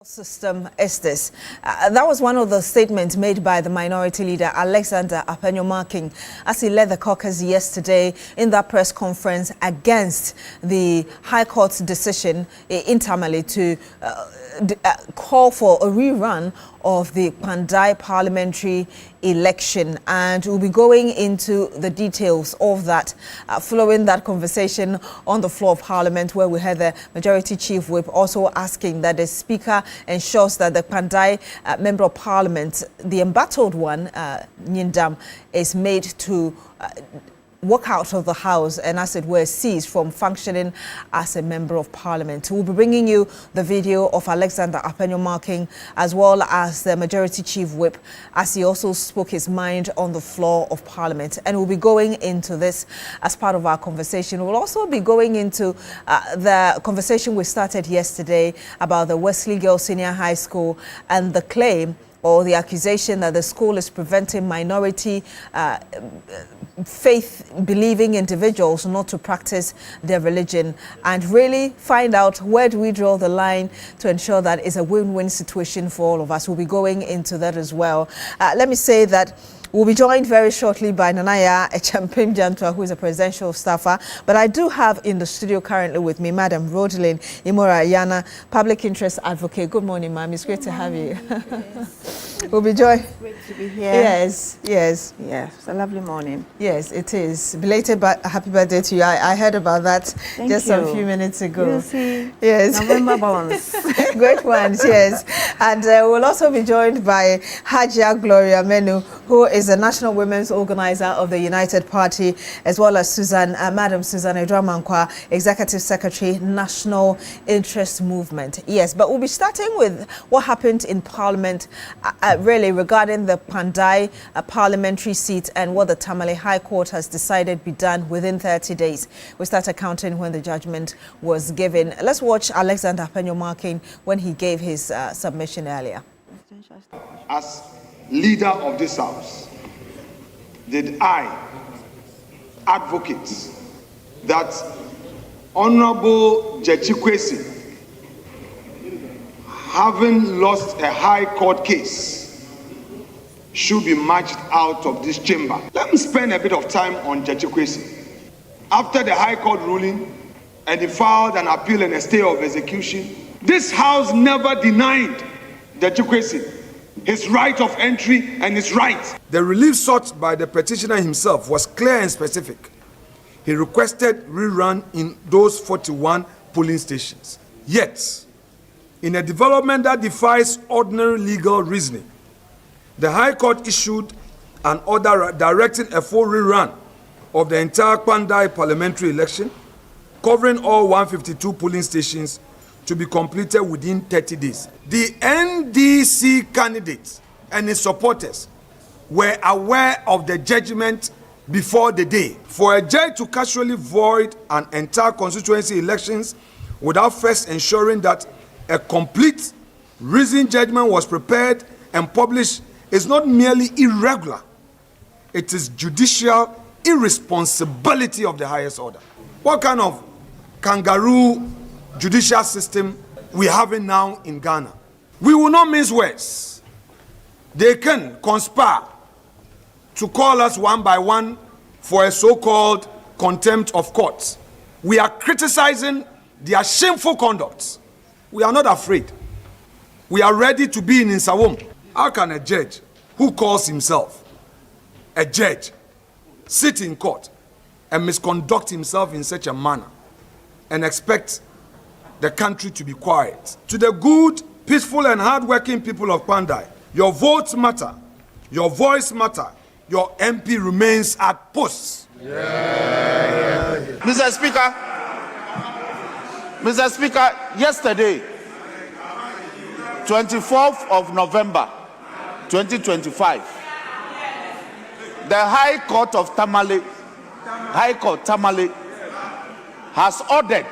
System is this. That was one of the statements made by the minority leader Alexander Apenyo-Marking as he led the caucus yesterday in that press conference against the High Court's decision internally to call for a rerun of the Pandai parliamentary election, and we'll be going into the details of that following that conversation on the floor of Parliament, where we had the Majority Chief Whip also asking that the Speaker ensures that the Pandai Member of Parliament, the embattled one, Nyindam, is made to walk out of the House and, as it were, cease from functioning as a Member of Parliament. We'll be bringing you the video of Alexander Apenyo-Marking as well as the Majority Chief Whip as he also spoke his mind on the floor of Parliament. And we'll be going into this as part of our conversation. We'll also be going into the conversation we started yesterday about the Wesley Girls Senior High School and the claim or the accusation that the school is preventing minority faith-believing individuals not to practice their religion, and really find out where do we draw the line to ensure that it's a win-win situation for all of us. We'll be going into that as well. Let me say that we'll be joined very shortly by Nanaya Echampim Jantua, who is a presidential staffer. But I do have in the studio currently with me Madam Rodelyn Imora-Yana, public interest advocate. Good morning, ma'am. It's great to have you. We'll be joined. Great to be here. Yes. Yes, it's a lovely morning. Yes, it is. Belated happy birthday to you. I heard about that just a few minutes ago. We'll see. Yes. November bonds. Great ones, yes. And we'll also be joined by Hajia Gloria Menu, who is the National Women's Organizer of the United Party, as well as Madam Susan Edramankwa, Executive Secretary, National Interest Movement. Yes, but we'll be starting with what happened in Parliament, really regarding the Pandai parliamentary seat and what the Tamale High Court has decided be done within 30 days. We started counting when the judgment was given. Let's watch Alexander Apenyo-Marking when he gave his submission earlier. As leader of this House, did I advocate that Honorable Jechikwesi, having lost a high court case, should be marched out of this chamber. Let me spend a bit of time on Jechikwesi. After the high court ruling, and he filed an appeal and a stay of execution, this House never denied Jechikwesi his right of entry and his right. The relief sought by the petitioner himself was clear and specific. He requested rerun in those 41 polling stations. Yet, in a development that defies ordinary legal reasoning, the High Court issued an order directing a full rerun of the entire Pandai parliamentary election, covering all 152 polling stations, to be completed within 30 days. The NDC candidate and his supporters were aware of the judgment before the day. For a judge to casually void an entire constituency elections without first ensuring that a complete reasoned judgment was prepared and published is not merely irregular, it is judicial irresponsibility of the highest order. What kind of kangaroo judicial system we have now in Ghana? We will not mince words. They can conspire to call us one by one for a so-called contempt of courts. We are criticizing their shameful conduct. We are not afraid. We are ready to be in Nsawam. How can a judge who calls himself a judge sit in court and misconduct himself in such a manner and expect the country to be quiet? To the good, peaceful and hard-working people of Pandai, your votes matter, your voice matter, your MP remains at post. Mr. Speaker, yesterday, 24th of November, 2025, the High Court of Tamale, has ordered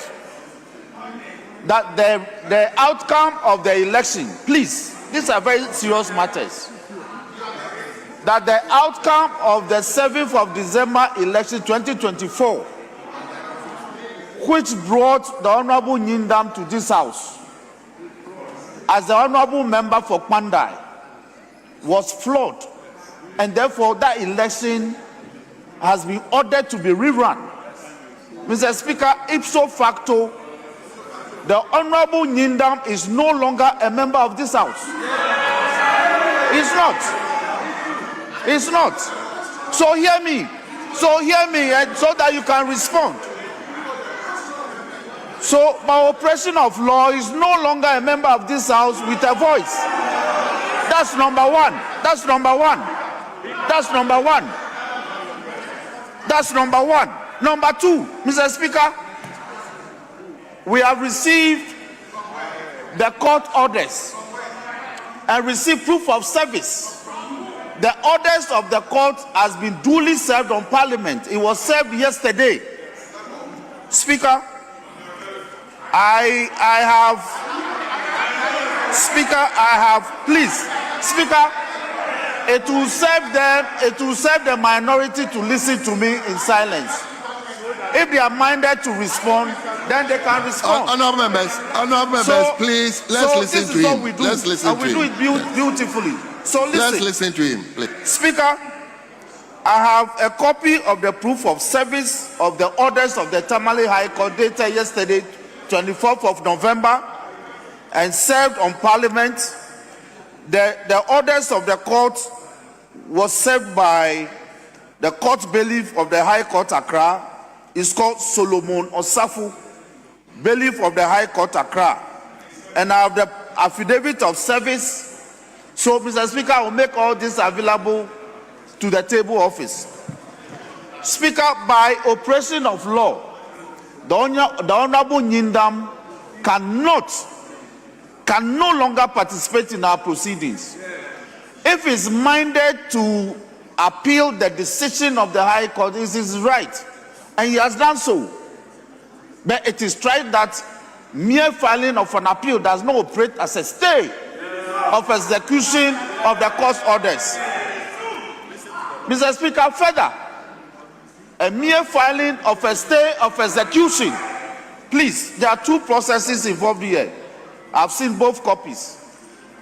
that the outcome of the election, please, these are very serious matters, that the outcome of the 7th of December election 2024, which brought the Honorable Nyindam to this House as the honorable member for Pandai was flawed, and therefore that election has been ordered to be rerun. Mr. Speaker, ipso facto, the Honorable Nyindam is no longer a member of this House. He's not. He's not. So hear me. So hear me, and so that you can respond. So by operation of law, is no longer a member of this House with a voice. That's number one. That's number one. That's number one. That's number one. Number two, Mr. Speaker, we have received the court orders and received proof of service. The orders of the court has been duly served on Parliament. It was served yesterday. Speaker, please, Speaker, it will serve the minority to listen to me in silence. If they are minded to respond, then they can respond. Honourable members, please, let's listen to him. Let's listen to him. We do it beautifully. So listen. Let's listen to him, please. Speaker, I have a copy of the proof of service of the orders of the Tamale High Court dated yesterday, 24th of November, and served on Parliament. The orders of the court was served by the court bailiff of the High Court Accra. Is called Solomon Osafu, bailiff of the High Court Accra, and I have the affidavit of service. So, Mr. Speaker, I will make all this available to the table office. Speaker, by operation of law, the Honorable Nyindam can no longer participate in our proceedings. If he's minded to appeal the decision of the High Court, it is his right. And he has done so. But it is tried that mere filing of an appeal does not operate as a stay of execution of the court orders. Mr. Speaker, further, a mere filing of a stay of execution, please, there are two processes involved here. I've seen both copies.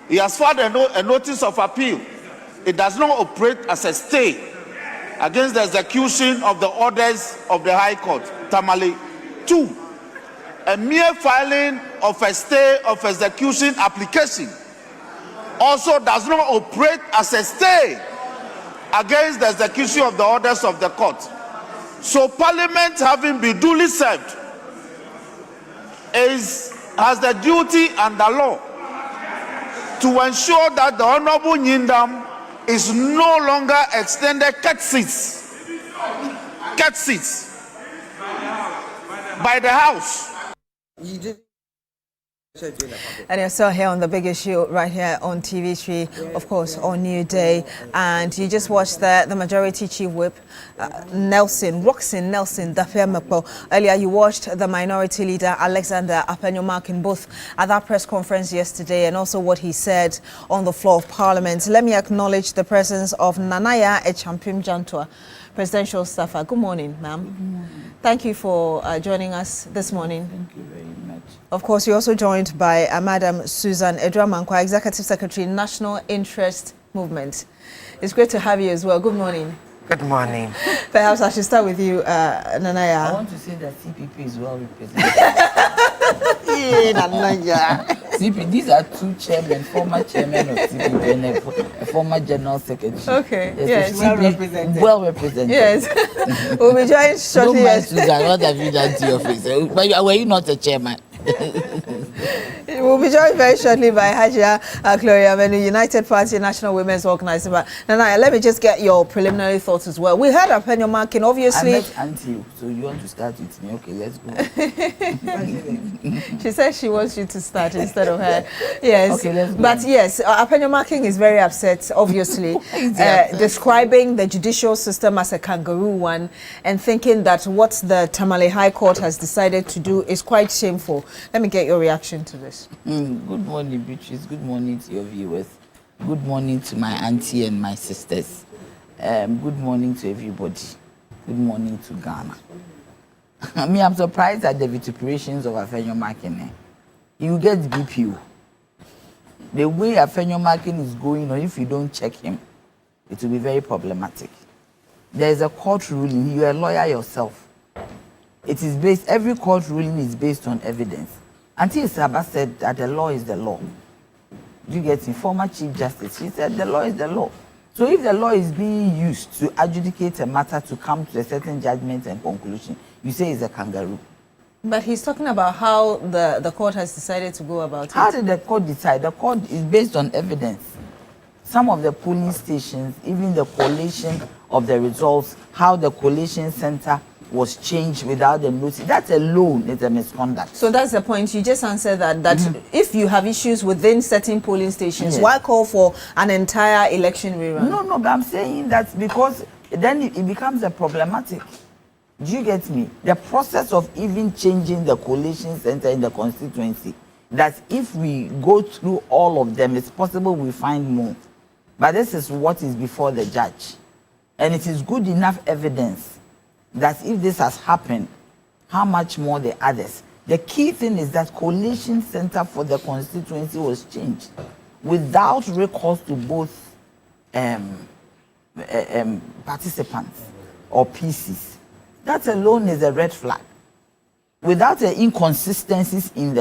He has filed a notice of appeal. It does not operate as a stay against the execution of the orders of the High Court, Tamale. Two, a mere filing of a stay of execution application also does not operate as a stay against the execution of the orders of the court. So Parliament, having been duly served, has the duty and the law to ensure that the Honorable Nyindam is no longer extended cat seats by the House. And you're still here on the big issue right here on TV3, of course, on New Day. And you just watched the Majority Chief Whip, Roxin Nelson Dafemepo. Earlier, you watched the Minority Leader, Alexander Apenyomarkin, both at that press conference yesterday, and also what he said on the floor of Parliament. Let me acknowledge the presence of Nanaya Echampim Jantua, presidential staffer. Good morning, ma'am. Good morning. Thank you for joining us this morning. Thank you very much. Of course, you're also joined by Madam Susan Edramankwa, Executive Secretary, National Interest Movement. It's great to have you as well. Good morning. Good morning. Perhaps I should start with you, Nanaya. I want to say that CPP is well represented. Nanaya. These are two chairmen, former chairmen of CPP and a former general secretary. Okay, yes. Well represented. Well represented. Yes. We'll be joined shortly. No, my Susan, what have you done to your face? But were you not a chairman? We'll be joined very shortly by Hajia Gloria Menu, United Party National Women's Organizing. But Nanaya, let me just get your preliminary thoughts as well. We heard Apenyomarkin, obviously. I met Auntie, so you want to start with me? Okay, let's go. She said she wants you to start instead of her. Yes. Okay, let's go. But yes, Apenyomarkin is very upset, obviously, describing the judicial system as a kangaroo one and thinking that what the Tamale High Court has decided to do is quite shameful. Let me get your reaction to this. Good morning, Beatrice. Good morning to your viewers. Good morning to my auntie and my sisters. Good morning to everybody. Good morning to Ghana. I'm surprised at the vituperations of Apenyomarkin. You get BPO. the way Afenyomakin is going on, if you don't check him, it will be very problematic. There is a court ruling. You are a lawyer yourself. It is based, every court ruling is based on evidence. Until Saba said that the law is the law. You get me? Former Chief Justice, he said the law is the law. So if the law is being used to adjudicate a matter to come to a certain judgment and conclusion, you say it's a kangaroo. But he's talking about how the court has decided to go about it. How did the court decide? The court is based on evidence. Some of the polling stations, even the collation of the results, how the collation center was changed without the notice, that alone is a misconduct. So that's the point. You just answered that if you have issues within certain polling stations, why call for an entire election rerun? No, but I'm saying that because then it becomes a problematic. Do you get me? The process of even changing the collation center in the constituency, that if we go through all of them, it's possible we find more. But this is what is before the judge. And it is good enough evidence that if this has happened, how much more the others. The key thing is that collation center for the constituency was changed without recourse to both participants or PCs. That alone is a red flag. Without the inconsistencies in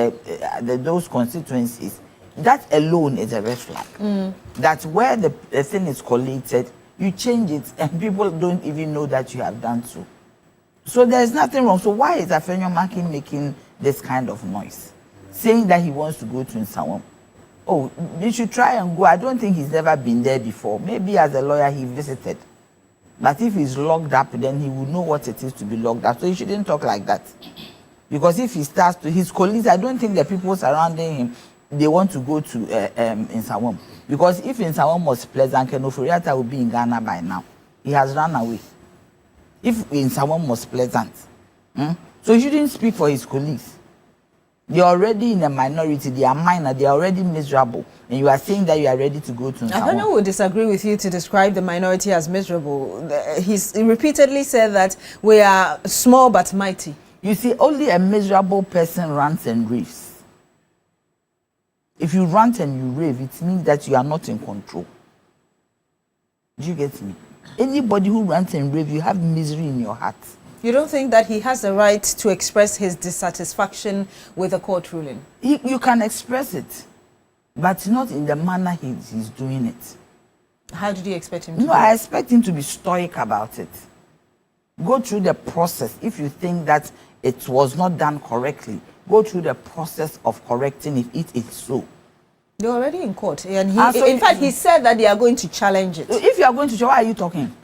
those constituencies, that alone is a red flag. That's where the thing is collated, you change it and people don't even know that you have done so. So there's nothing wrong. So why is Afenyomakin making this kind of noise? Saying that he wants to go to Nsawam. Oh, you should try and go. I don't think he's never been there before. Maybe as a lawyer he visited. But if he's locked up, then he will know what it is to be locked up. So he shouldn't talk like that. Because if he starts to, his colleagues, I don't think the people surrounding him, they want to go to Nsawam. Because if Nsawam was pleasant, Ken Oforiatta would be in Ghana by now. He has run away. If Nsawam was pleasant. So he shouldn't speak for his colleagues. They are already in a minority, they are minor, they are already miserable. And you are saying that you are ready to go to Nsawam. I don't would disagree with you to describe the minority as miserable. He repeatedly said that we are small but mighty. You see, only a miserable person rants and raves. If you rant and you rave, it means that you are not in control. Do you get me? Anybody who rants and raves, you have misery in your heart. You don't think that he has the right to express his dissatisfaction with the court ruling? You can express it, but not in the manner he's doing it. How did you expect him to do it? I expect him to be stoic about it. Go through the process. If you think that it was not done correctly, go through the process of correcting if it is so. They're already in court. And in fact, he said that they are going to challenge it. If you are going to, why are you talking?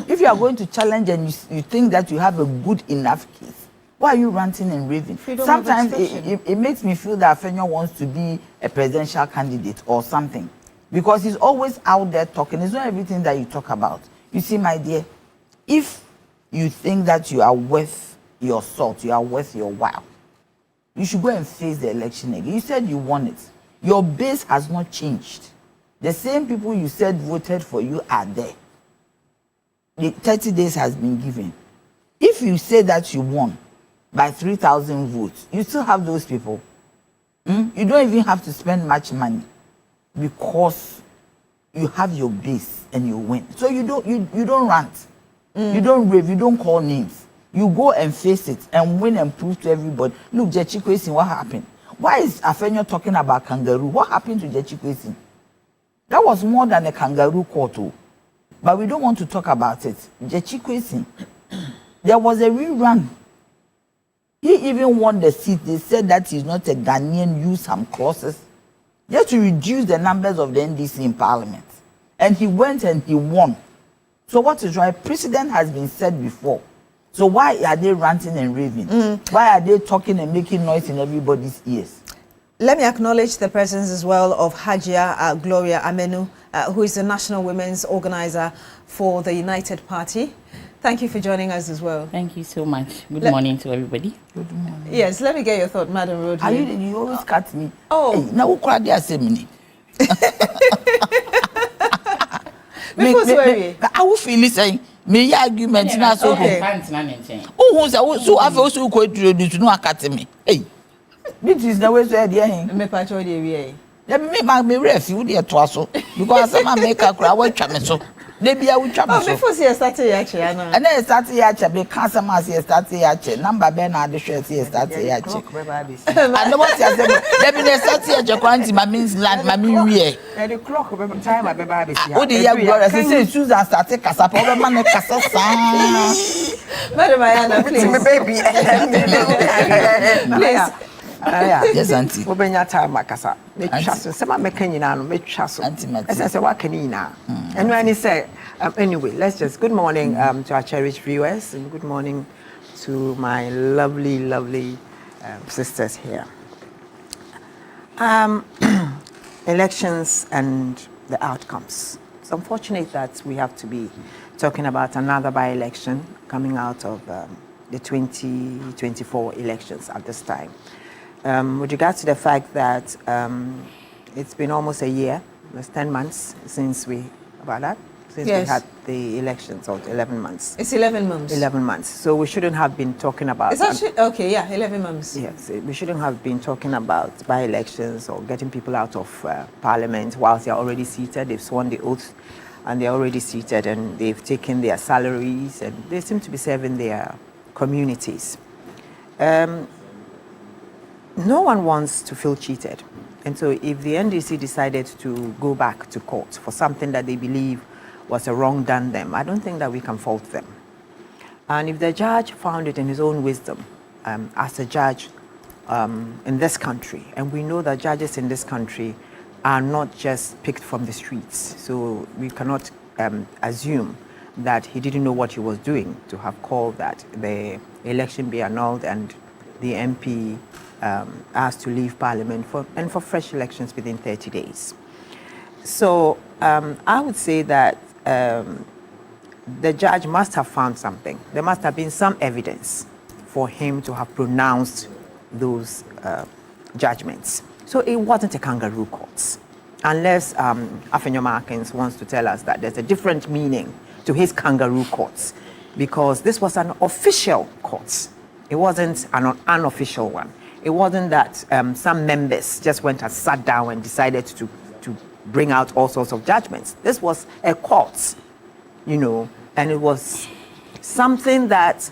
If you are going to challenge and you think that you have a good enough case, why are you ranting and raving? Sometimes it makes me feel that Afenyo wants to be a presidential candidate or something. Because he's always out there talking. It's not everything that you talk about. You see, my dear, if you think that you are worth your salt, you are worth your while, you should go and face the election again. You said you won it. Your base has not changed. The same people you said voted for you are there. The 30 days has been given. If you say that you won by 3,000 votes, you still have those people. You don't even have to spend much money because you have your base and you win. So you don't rant. You don't rave, you don't call names. You go and face it and win and prove to everybody. Look, Jechikwesi, what happened? Why is Afenyo talking about kangaroo? What happened to Jechikwesi? That was more than a kangaroo court. But we don't want to talk about it. Jechikwesi, there was a rerun. He even won the seat. They said that he's not a Ghanaian, used some clauses just to reduce the numbers of the NDC in parliament. And he went and he won. So what is right? Precedent has been said before. So why are they ranting and raving? Why are they talking and making noise in everybody's ears? Let me acknowledge the presence as well of Hajia Gloria Amenu, who is the National Women's Organizer for the United Party. Thank you for joining us as well. Thank you so much. Good morning to everybody. Good morning. Yes, let me get your thought, Madam Rodney. You always cut me. Oh. Hey, now who cried there assembly? I will feel saying me argument na so okay. Oh, so I've also going to no academy. Hey, this is the way so there. Me patch all the way. Let me ref you there to us because I'm make a crowd watch me so. Maybe I will travel. Oh, before she started actually, and then started actually because some as started actually number Bernard the shirt started actually. And what you say? Let me start here. Quanti my means land my mean and the clock time I be baby. Oh, the young brother say choose and start take kasa problem man kasa sa. Madam Ayana, please. My baby. Please. Yes, auntie. We been your time, Makasa. Make trust. Some make any now. Make trust. Auntie, as I say, what can you now? And when he said, anyway, let's just good morning to our cherished viewers and good morning to my lovely sisters here. Elections and the outcomes. It's unfortunate that we have to be talking about another by-election coming out of the 2024 elections at this time. With regards to the fact that it's been almost a year, it's 10 months since we had the elections, or 11 months. It's 11 months. 11 months. So we shouldn't have been talking about... It's actually, okay, yeah, 11 months. Yes, we shouldn't have been talking about by-elections or getting people out of parliament whilst they're already seated. They've sworn the oath and they're already seated and they've taken their salaries and they seem to be serving their communities. No one wants to feel cheated. And so if the NDC decided to go back to court for something that they believe was a wrong done them, I don't think that we can fault them. And if the judge found it in his own wisdom, as a judge in this country, and we know that judges in this country are not just picked from the streets, so we cannot assume that he didn't know what he was doing to have called that the election be annulled and the MP asked to leave Parliament for fresh elections within 30 days. So I would say that the judge must have found something. There must have been some evidence for him to have pronounced those judgments. So it wasn't a kangaroo court, unless Afenyo wants to tell us that there's a different meaning to his kangaroo courts, because this was an official court. It wasn't an unofficial one. It wasn't that some members just went and sat down and decided to bring out all sorts of judgments. This was a court, you know, and it was something that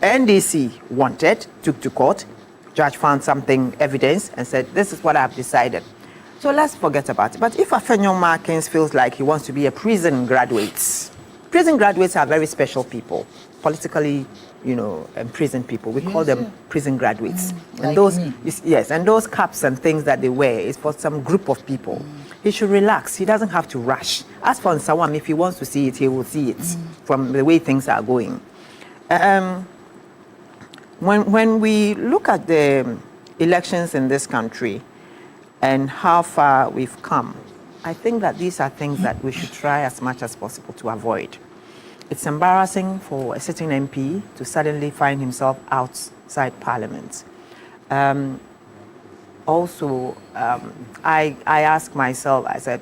NDC wanted, took to court. Judge found something, evidence, and said, this is what I've decided. So let's forget about it. But if Afenyo Markins feels like he wants to be a prison graduate, prison graduates are very special people, politically, you know, prison people. We call them prison graduates. And like those, me. yes, and those caps and things that they wear is for some group of people. He should relax. He doesn't have to rush. As for Nsawam, if he wants to see it, he will see it from the way things are going. When we look at the elections in this country and how far we've come, I think that these are things that we should try as much as possible to avoid. It's embarrassing for a sitting MP to suddenly find himself outside Parliament. I ask myself, I said,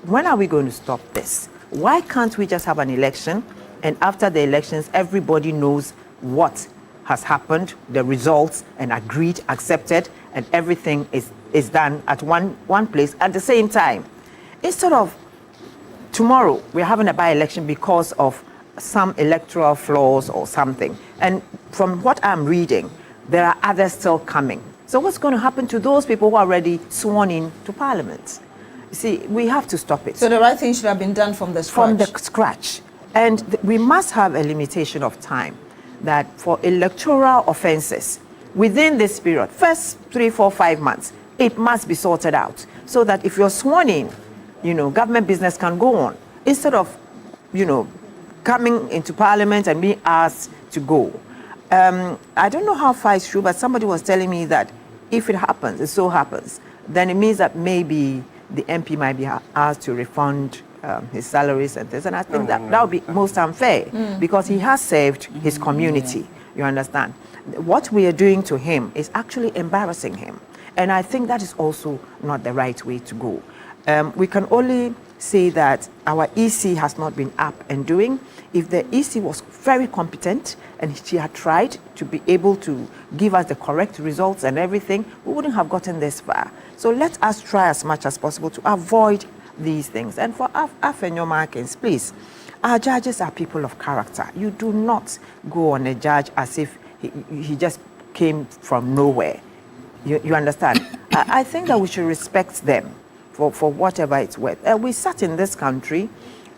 when are we going to stop this? Why can't we just have an election, and after the elections, everybody knows what has happened, the results, and agreed, accepted, and everything is done at one place at the same time? Instead of tomorrow, we're having a by-election because of some electoral flaws or something. And from what I'm reading, there are others still coming. So what's going to happen to those people who are already sworn in to Parliament? You see, we have to stop it. So the right thing should have been done from the scratch. From the scratch. And we must have a limitation of time that for electoral offenses, within this period, first 3, 4, 5 months, it must be sorted out. So that if you're sworn in, you know, government business can go on. Instead of, you know, coming into Parliament and being asked to go. I don't know how far it's true, but somebody was telling me that if it happens, it so happens, then it means that maybe the MP might be asked to refund his salaries and things. And I think that would be most unfair because he has saved his community. You understand? What we are doing to him is actually embarrassing him. And I think that is also not the right way to go. We can only say that our EC has not been up and doing. If the EC was very competent and she had tried to be able to give us the correct results and everything, we wouldn't have gotten this far. So let us try as much as possible to avoid these things. And for Afenyomakins, please, our judges are people of character. You do not go on a judge as if he just came from nowhere. You understand? I think that we should respect them for whatever it's worth. We sat in this country,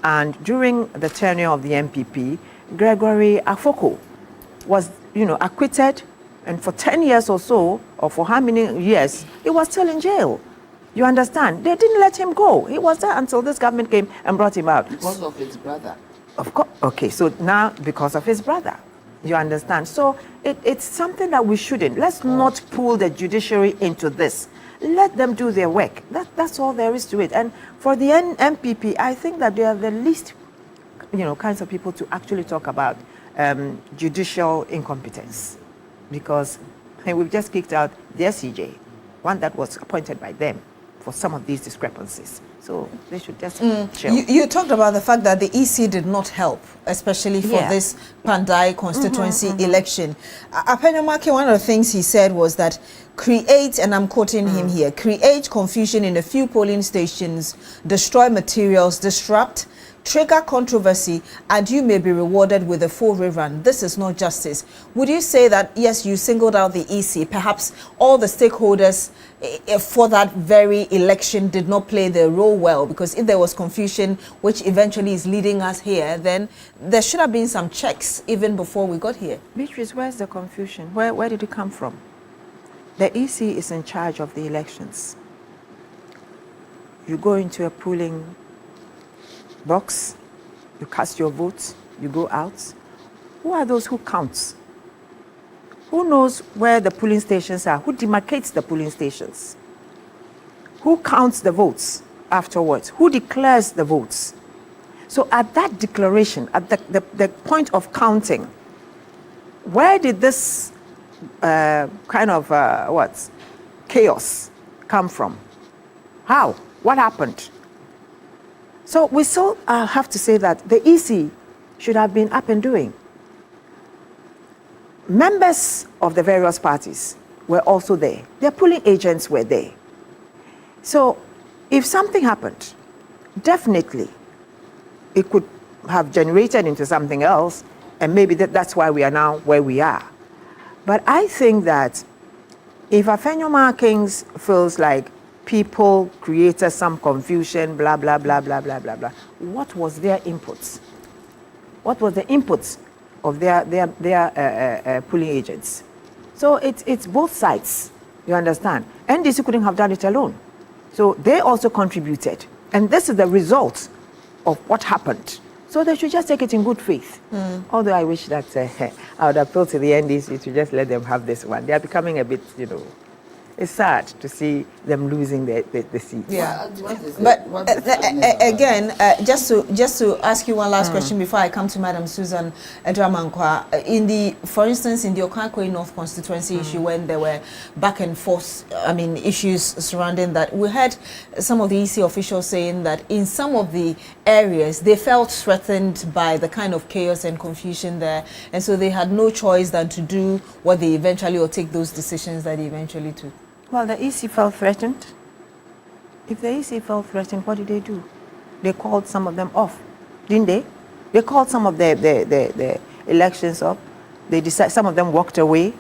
and during the tenure of the MPP, Gregory Afoko was, acquitted, and for 10 years or so, or for how many years, he was still in jail. You understand? They didn't let him go. He was there until this government came and brought him out. Because of his brother. Of course. Okay, so now because of his brother. You understand? So it's something that we shouldn't. Let's not pull the judiciary into this. Let them do their work. That's all there is to it. And for the MPP, I think that they are the least, kinds of people to actually talk about judicial incompetence. Because we've just kicked out the SCJ, one that was appointed by them for some of these discrepancies. So they should just chill. You talked about the fact that the EC did not help, especially for this Pandai constituency election. Apenyomake, one of the things he said was that create, and I'm quoting him here, create confusion in a few polling stations, destroy materials, disrupt, trigger controversy, and you may be rewarded with a full rerun. This is not justice. Would you say that, yes, you singled out the EC, perhaps all the stakeholders for that very election did not play their role well? Because if there was confusion, which eventually is leading us here, then there should have been some checks even before we got here. Beatrice, where's the confusion? Where did it come from? The EC is in charge of the elections. You go into a polling box, you cast your vote, you go out. Who are those who count? Who knows where the polling stations are? Who demarcates the polling stations? Who counts the votes afterwards? Who declares the votes? So at that declaration, at the point of counting, where did this chaos come from? How? What happened? So we still have to say that the EC should have been up and doing. Members of the various parties were also there. Their polling agents were there. So if something happened, definitely it could have generated into something else, and maybe that's why we are now where we are. But I think that if Afenyomakins feels like people created some confusion, blah, blah, blah, blah, blah, blah, blah, what was their inputs? What was the inputs of their polling agents? So it's both sides, you understand? NDC couldn't have done it alone. So they also contributed. And this is the result of what happened. So they should just take it in good faith. Although I wish that I would appeal to the NDC to just let them have this one. They are becoming a bit, it's sad to see them losing the seats. Yeah, but again, just to ask you one last question before I come to Madam Susan Edramankwa. For instance, in the Okankwe North constituency issue, when there were back and forth, issues surrounding that, we heard some of the EC officials saying that in some of the areas they felt threatened by the kind of chaos and confusion there, and so they had no choice than to do what they eventually, or take those decisions that they eventually took. Well, the EC felt threatened. If the EC felt threatened, what did they do? They called some of them off, didn't they? They called some of the elections off. They decided, some of them walked away,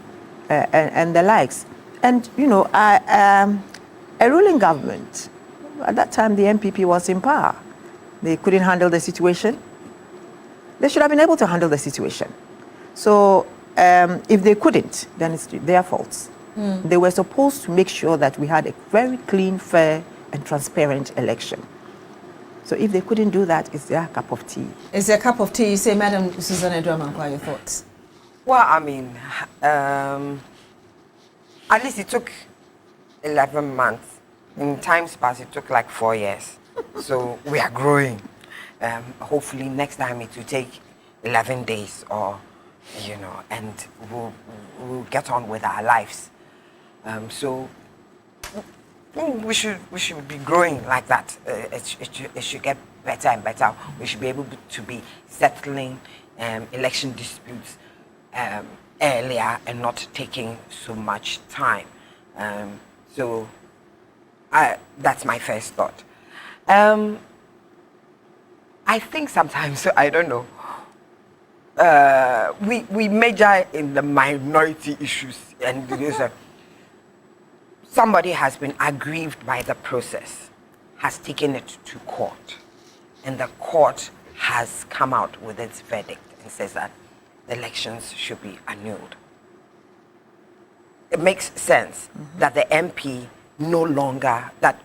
and the likes. And a ruling government, at that time the MPP was in power. They couldn't handle the situation. They should have been able to handle the situation. So if they couldn't, then it's their fault. They were supposed to make sure that we had a very clean, fair, and transparent election. So if they couldn't do that, it's their cup of tea. It's their cup of tea. You say, Madam Susan Edramankwa, your thoughts? Well, at least it took 11 months. In times past, it took like 4 years. So we are growing. Hopefully next time it will take 11 days or, and we'll get on with our lives. So we should be growing like that. It should get better and better. We should be able to be settling election disputes earlier and not taking so much time. So that's my first thought. I think sometimes, I don't know, we major in the minority issues, and somebody has been aggrieved by the process, has taken it to court, and the court has come out with its verdict and says that the elections should be annulled. It makes sense that the MP no longer, that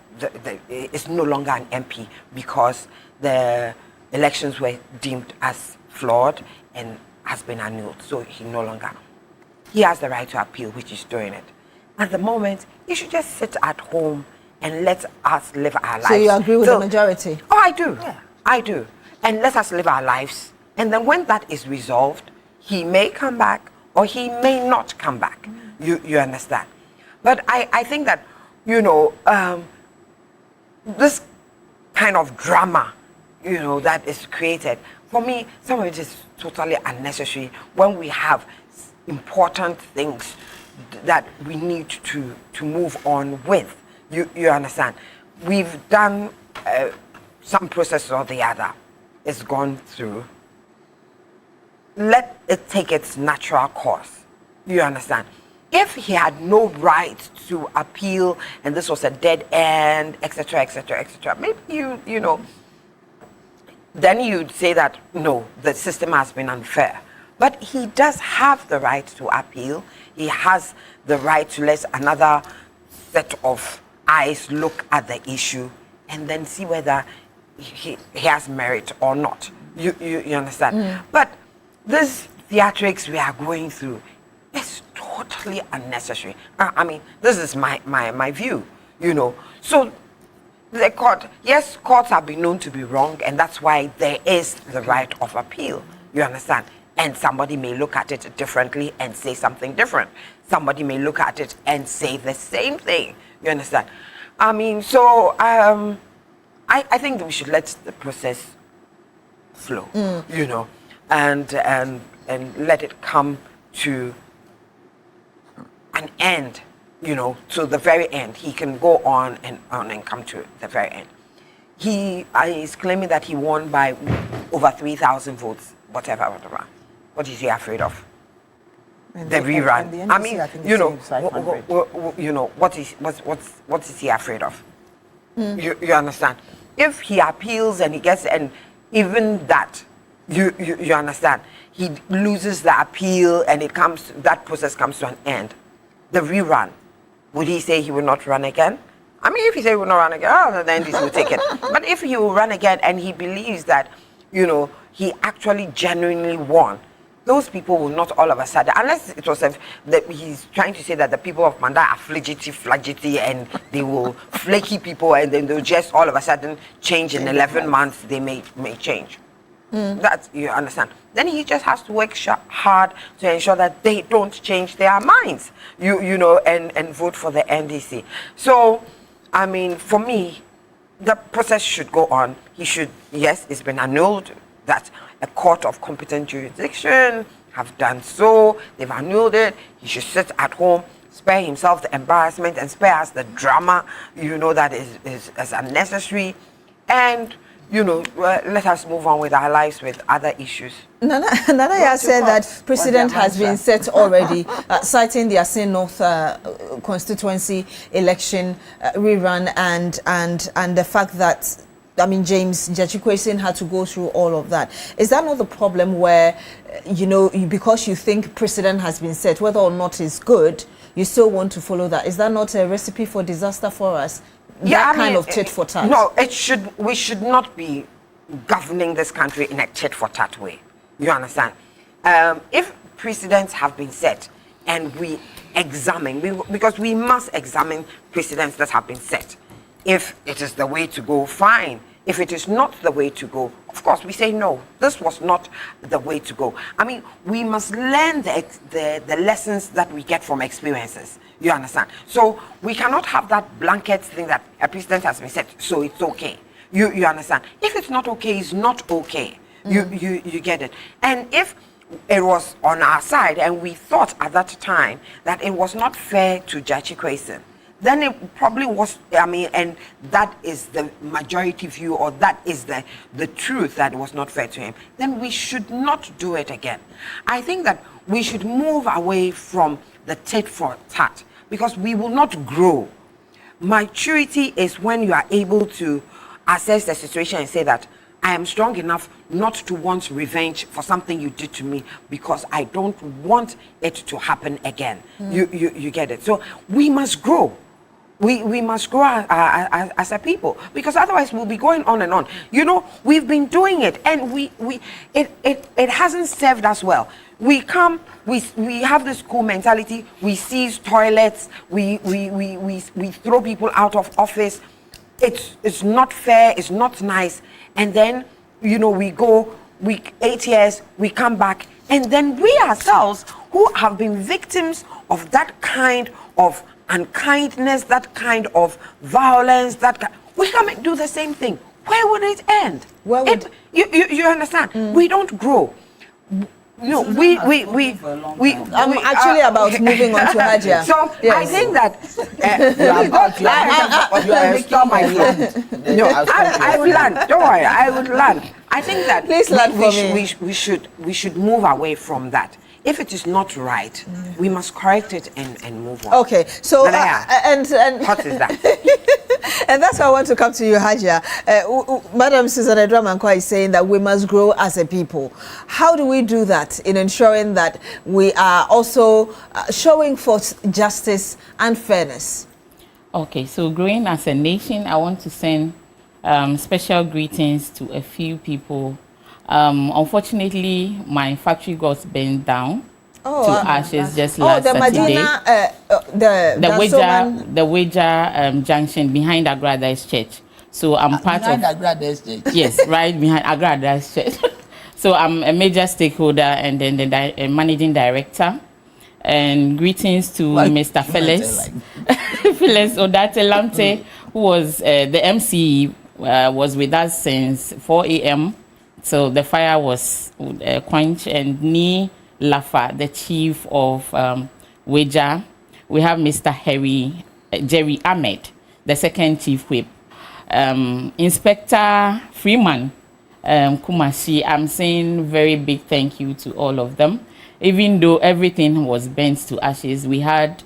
is no longer an MP because the elections were deemed as flawed and has been annulled. So he has the right to appeal, which is doing it. At the moment, he should just sit at home and let us live our lives. So you agree with the majority? Oh, I do. Yeah. I do. And let us live our lives. And then when that is resolved, he may come back or he may not come back. You understand? But I think that, this kind of drama, that is created, for me, some of it is totally unnecessary when we have important things that we need to move on with. You understand? We've done some process or the other. It's gone through. Let it take its natural course. You understand? If he had no right to appeal and this was a dead end, etc., etc., etc., maybe then you'd say that no, the system has been unfair. But he does have the right to appeal. He has the right to let another set of eyes look at the issue and then see whether he has merit or not. You understand? But this theatrics we are going through is totally unnecessary. I mean, this is my view, So the court, yes, courts have been known to be wrong, and that's why there is the right of appeal. You understand? And somebody may look at it differently and say something different. Somebody may look at it and say the same thing. You understand? I mean, so I think that we should let the process flow, and let it come to an end, to the very end. He can go on and come to the very end. He is claiming that he won by over 3,000 votes, whatever. What is he afraid of? The rerun. I mean, what is he afraid of? You understand? If he appeals and he gets, and even that, you understand, he loses the appeal and that process comes to an end. The rerun, would he say he will not run again? I mean, if he say he will not run again, then this will take it. But if he will run again and he believes that, he actually genuinely won, those people will not all of a sudden, unless it was he's trying to say that the people of Manda are flagity, and they will flaky people, and then they'll just all of a sudden change in 11 months, they may change. That, you understand? Then he just has to work hard to ensure that they don't change their minds, and vote for the NDC. So, I mean, for me, the process should go on. Yes, it's been annulled, that a court of competent jurisdiction have done so. They've annulled it. He should sit at home, spare himself the embarrassment and spare us the drama, that is unnecessary. And, let us move on with our lives with other issues. Nana has said that precedent has been set already, citing the Asin North constituency election rerun and the fact that, James Njachikwesin had to go through all of that. Is that not the problem where, because you think precedent has been set, whether or not it's good, you still want to follow that? Is that not a recipe for disaster for us? Yeah, kind of tit for tat. No, we should not be governing this country in a tit for tat way. You understand? If precedents have been set and we examine, because we must examine precedents that have been set. If it is the way to go, fine. If it is not the way to go, of course, we say no. This was not the way to go. I mean, we must learn the lessons that we get from experiences. You understand? So we cannot have that blanket thing that a president has been said, so it's okay. You understand? If it's not okay, it's not okay. You get it. And if it was on our side and we thought at that time that it was not fair to Judge Kwesi, then it probably was, I mean, and that is the majority view, or that is the truth, that it was not fair to him, then we should not do it again. I think that we should move away from the tit for tat, because we will not grow. Maturity is when you are able to assess the situation and say that I am strong enough not to want revenge for something you did to me, because I don't want it to happen again. You get it? So we must grow. We must grow as a people, because otherwise we'll be going on and on. You know, we've been doing it, and it hasn't served us well. We come, we have this cool mentality. We seize toilets. We throw people out of office. It's not fair. It's not nice. And then, you know, we go 8 years. We come back, and then we ourselves, who have been victims of that kind of unkindness, that kind of violence, we come and do the same thing. Where would it end? You understand? We don't grow. No, we I'm actually about moving on to Hajia. So yes. I think that stop my flow. No, I will learn. Don't worry, I will learn. I think that please learn for me. We should move away from that. If it is not right, we must correct it and move on. Okay, so and what is that? And that's why I want to come to you, Hajia. Madam Susan Edramankwa is saying that we must grow as a people. How do we do that in ensuring that we are also showing forth justice and fairness? Okay, so growing as a nation, I want to send special greetings to a few people. Unfortunately, my factory got burned down to ashes just last Saturday. The Weja junction behind Agrada's church. So I'm part of Agrada's church. Yes, right behind Agrada's church. So I'm a major stakeholder and then the managing director. And greetings to Mr. Phyllis Odate Lamte, who was the MC, was with us since 4 a.m. So the fire was quenched, and Ni Lafa, the chief of Weja. We have Mr. Jerry Ahmed, the second chief whip. Inspector Freeman Kumasi, I'm saying very big thank you to all of them. Even though everything was burnt to ashes, we had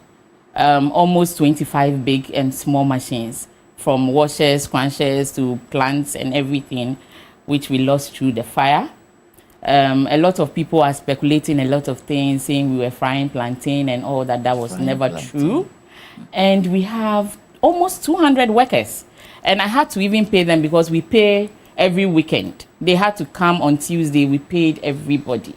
almost 25 big and small machines, from washers, quenchers to plants and everything, which we lost through the fire. A lot of people are speculating a lot of things, saying we were frying plantain and all that. That was never true. And we have almost 200 workers. And I had to even pay them, because we pay every weekend. They had to come on Tuesday. We paid everybody.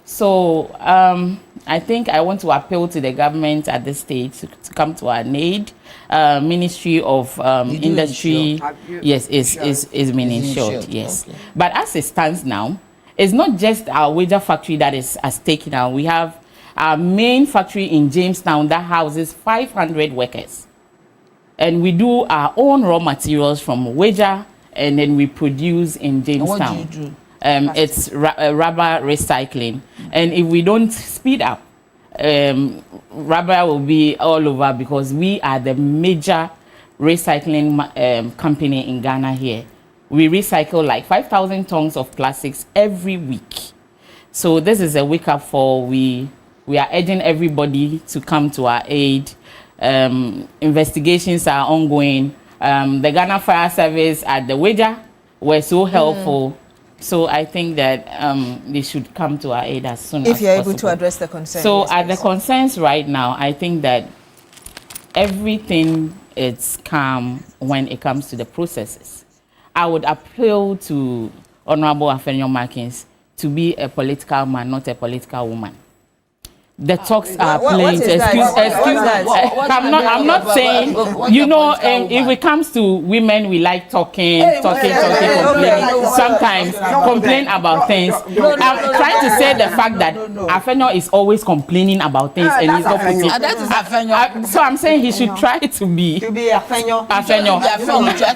So I think I want to appeal to the government at this stage to come to our aid. Ministry of Industry, yes, is being insured, yes. Okay. But as it stands now, it's not just our Weja factory that is at stake now. We have our main factory in Jamestown that houses 500 workers. And we do our own raw materials from Weja, and then we produce in Jamestown. And what do you do? It's rubber recycling. And if we don't speed up, rubber will be all over, because we are the major recycling company in Ghana here. We recycle like 5,000 tons of plastics every week. So this is a wake-up call. We are urging everybody to come to our aid. Investigations are ongoing. The Ghana Fire Service at the Weja were so helpful. So I think that they should come to our aid as soon as possible. If you're able to address the concerns. So at the concerns right now, I think that everything is calm when it comes to the processes. I would appeal to Honorable Afenyo Markins to be a political man, not a political woman. the talks are what plain. is that? I'm not saying, you know, if it comes to women, we like talking, complaining. Sometimes complain about things. I'm trying to say the fact that Afenyo is always complaining about things and he's not putting. So I'm saying he should try to be Afenyo.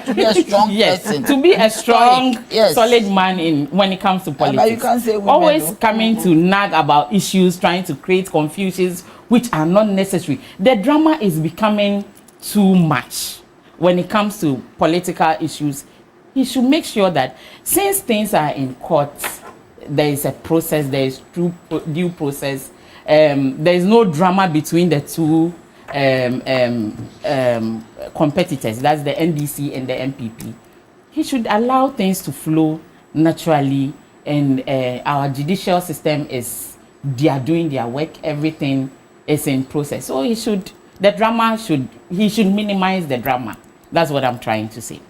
To be a strong person. To be a strong, solid man when it comes to politics. But you can't say women, always coming to nag about issues, trying to create confusions which are not necessary. The drama is becoming too much when it comes to political issues. He should make sure that since things are in court, there is a process, there is due process. There is no drama between the two competitors, that's the NDC and the MPP. He should allow things to flow naturally, and our judicial system they are doing their work, everything is in process. So he should minimize the drama. That's what I'm trying to say.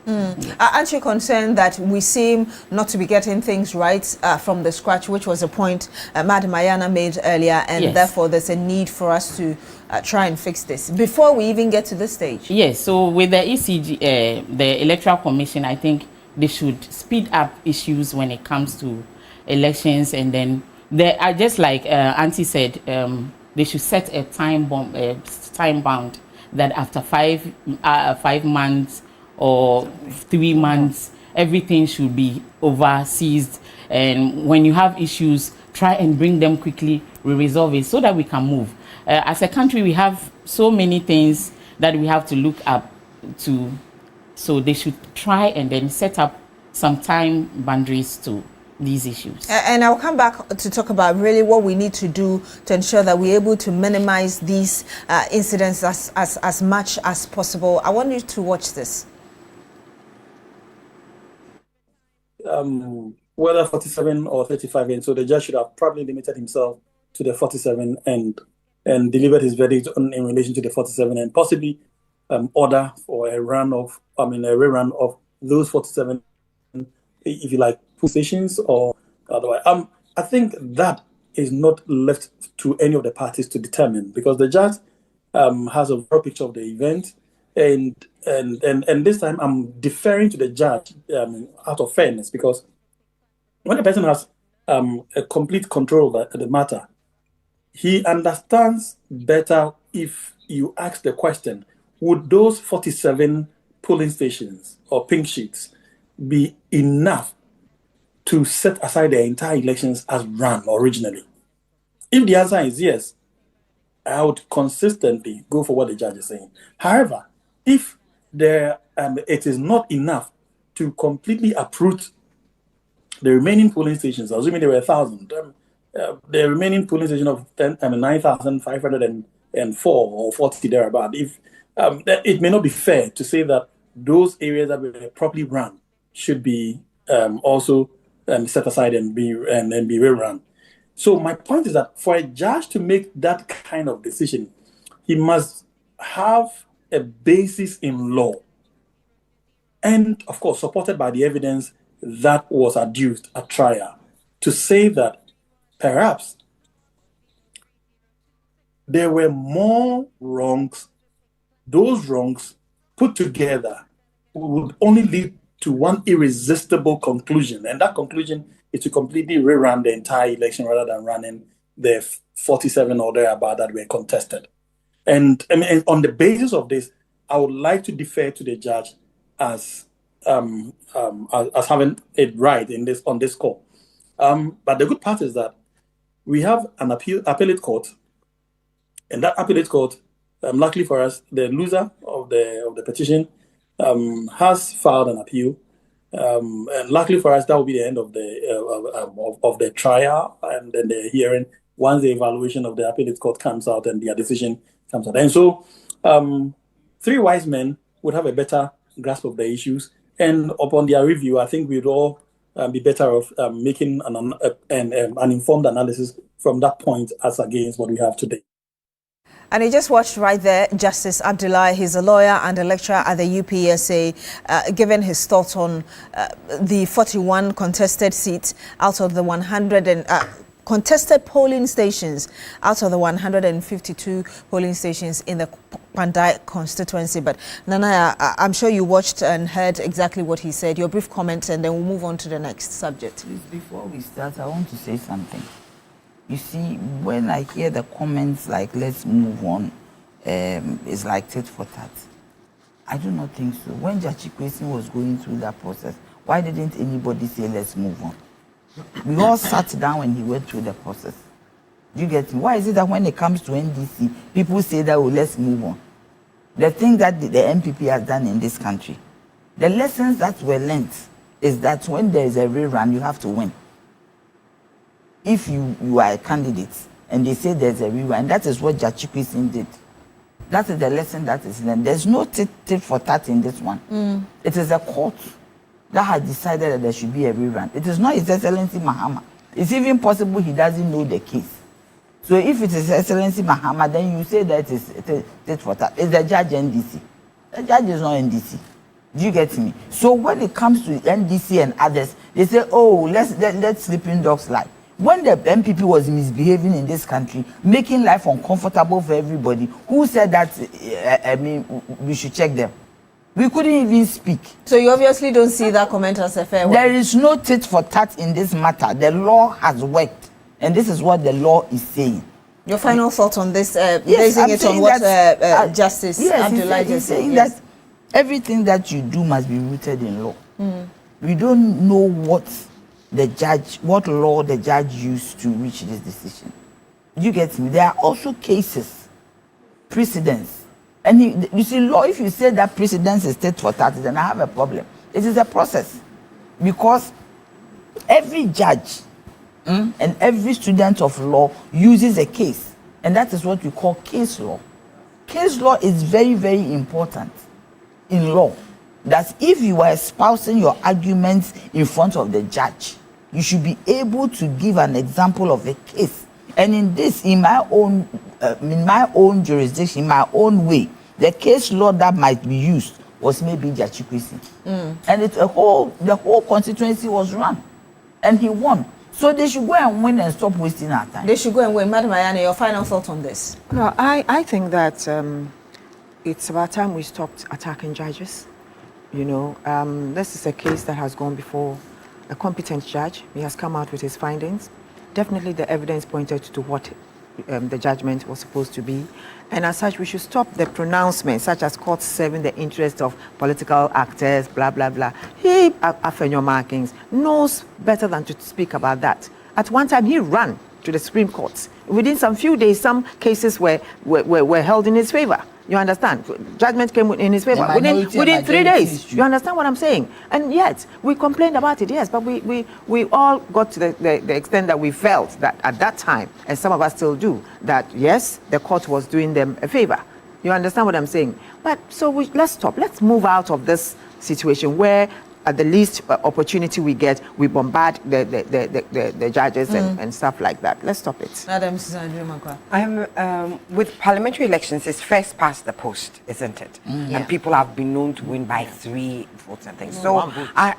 Aren't you concerned that we seem not to be getting things right from the scratch, which was a point Madam Ayana made earlier, and therefore there's a need for us to try and fix this before we even get to this stage? Yes, so with the ECG, the Electoral Commission, I think they should speed up issues when it comes to elections, and then they are just like Auntie said, they should set a time bound that after 5 months or 3 months, everything should be overseas. And when you have issues, try and bring them quickly, we resolve it so that we can move. As a country, we have so many things that we have to look up to. So they should try and then set up some time boundaries to these issues. And I'll come back to talk about really what we need to do to ensure that we're able to minimize these incidents as much as possible. I want you to watch this. Whether 47 or 35, and so the judge should have probably limited himself to the 47 and delivered his verdict in relation to the 47, and possibly order for a rerun of those 47, if you like, positions or otherwise. I think that is not left to any of the parties to determine, because the judge has a broad picture of the event, and this time I'm deferring to the judge out of fairness, because when a person has a complete control of the matter, he understands better if you ask the question, would those 47 polling stations or pink sheets be enough to set aside the entire elections as run originally? If the answer is yes, I would consistently go for what the judge is saying. However, if it is not enough to completely uproot the remaining polling stations, assuming there were 1,000, the remaining polling station of 9,504 or 40 thereabout, it may not be fair to say that those areas that were properly run should be also set aside and be rerun. So my point is that for a judge to make that kind of decision, he must have a basis in law, and of course supported by the evidence that was adduced at trial, to say that perhaps there were more wrongs. Those wrongs put together would only lead to one irresistible conclusion, and that conclusion is to completely rerun the entire election rather than running the 47 or thereabout that were contested. And on the basis of this, I would like to defer to the judge as having it right on this call. But the good part is that we have an appellate court, and that appellate court, luckily for us, the loser of the petition has filed an appeal, and luckily for us, that will be the end of the trial and then the hearing once the evaluation of the appellate court comes out and their decision comes out. And so, three wise men would have a better grasp of the issues, and upon their review, I think we'd all be better off making an informed analysis from that point as against what we have today. And you just watched right there Justice Abdullahi. He's a lawyer and a lecturer at the UPSA, giving his thoughts on the 41 contested seats out of the contested polling stations out of the 152 polling stations in the Pandai constituency. But Nana, I'm sure you watched and heard exactly what he said. Your brief comments, and then we'll move on to the next subject. Please, before we start, I want to say something. You see, when I hear the comments like "let's move on," it's like tit for tat. I do not think so. When Jachikwesi was going through that process, why didn't anybody say "let's move on"? We all sat down when he went through the process. Do you get me? Why is it that when it comes to NDC, people say that, oh, let's move on? The thing that the MPP has done in this country, the lessons that were learned is that when there is a rerun, you have to win. If you are a candidate and they say there's a rerun, that is what Jachikwesi did. That is the lesson that is learned. There's no tit for tat in this one. It is a court that has decided that there should be a rerun. It is not His Excellency Mahama. It's even possible he doesn't know the case. So if it is His Excellency Mahama, then you say that it's tit for tat. It's the judge NDC. The judge is not NDC. Do you get me? So when it comes to NDC and others, they say, oh, let sleeping dogs lie. When the MPP was misbehaving in this country, making life uncomfortable for everybody, who said that, we should check them? We couldn't even speak. So you obviously don't see that comment as a fair one? There is no tit for tat in this matter. The law has worked, and this is what the law is saying. Your final thought on this, yes, basing it on what Justice Abdullah just said? Saying that everything that you do must be rooted in law. We don't know what law the judge used to reach this decision. You get me? There are also cases, precedents. And you see, law, if you say that precedence is tit for tat, then I have a problem. It is a process. Because every judge and every student of law uses a case. And that is what we call case law. Case law is very, very important in law. That if you are espousing your arguments in front of the judge, you should be able to give an example of a case. And in my own jurisdiction, in my own way, the case law that might be used was maybe Jachikwesi. And the whole constituency was run. And he won. So they should go and win and stop wasting our time. They should go and win. Madam Ayane, your final thought on this? No, I think that it's about time we stopped attacking judges. You know, this is a case that has gone before a competent judge. He has come out with his findings. Definitely the evidence pointed to what the judgment was supposed to be. And as such, we should stop the pronouncements, such as courts serving the interest of political actors, blah, blah, blah. He, Afenyo Markings, knows better than to speak about that. At one time, he ran to the Supreme Court. Within some few days, some cases were held in his favor. You understand? Judgment came in his favor within 3 days. You understand what I'm saying? And yet, we complained about it, yes, but we all got to the extent that we felt that at that time, and some of us still do, that yes, the court was doing them a favor. You understand what I'm saying? But so let's stop. Let's move out of this situation where at the least opportunity we get, we bombard the judges and stuff like that. Let's stop it. Madam Susan, with parliamentary elections, it's first past the post, isn't it? Yeah. And people have been known to win by 3 votes and things. So, I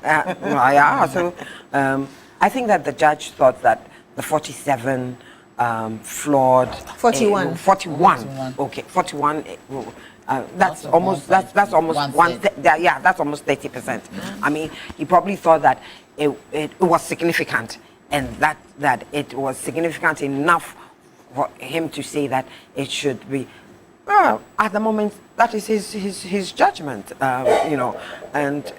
think that the judge thought that the 47 flawed 41. 41. Okay, 41. That's almost 30%. I mean, he probably thought that it was significant, and that it was significant enough for him to say that it should be. At the moment, that is his judgment, you know, and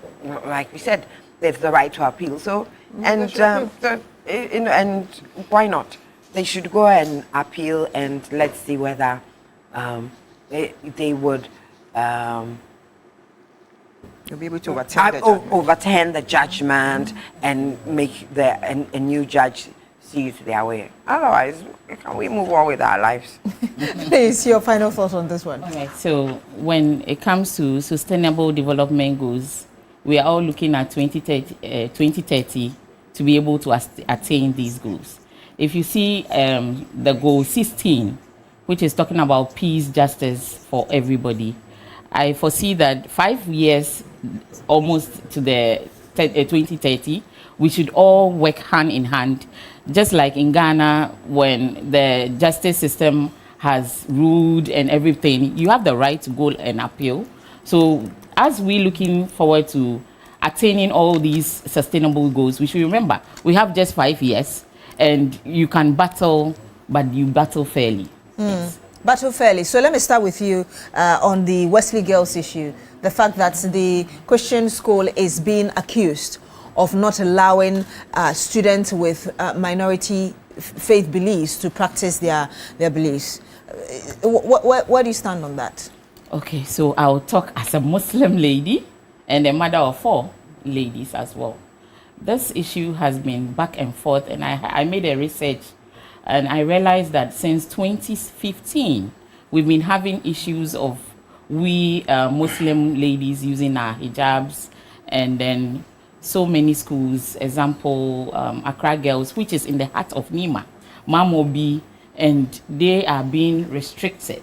like we said, there's the right to appeal. So and why not? They should go and appeal, and let's see whether. They would you'll be able to overturn the judgment and make a new judge see it their way. Otherwise, can we move on with our lives? Please, your final thought on this one. Okay, so when it comes to sustainable development goals, we are all looking at 2030 to be able to attain these goals. If you see the goal 16, which is talking about peace, justice for everybody, I foresee that 5 years almost to the 2030, we should all work hand in hand. Just like in Ghana, when the justice system has ruled and everything, you have the right to go and appeal. So as we're looking forward to attaining all these sustainable goals, we should remember we have just 5 years, and you can battle, but you battle fairly. Yes. Battle fairly. So let me start with you on the Wesley Girls issue. The fact that the Christian school is being accused of not allowing students with minority faith beliefs to practice their beliefs. Where do you stand on that? Okay, so I'll talk as a Muslim lady and a mother of 4 ladies as well. This issue has been back and forth, and I made a research, and I realized that since 2015, we've been having issues of we Muslim ladies using our hijabs, and then so many schools, example, Accra Girls, which is in the heart of Nima, Mamobi, and they are being restricted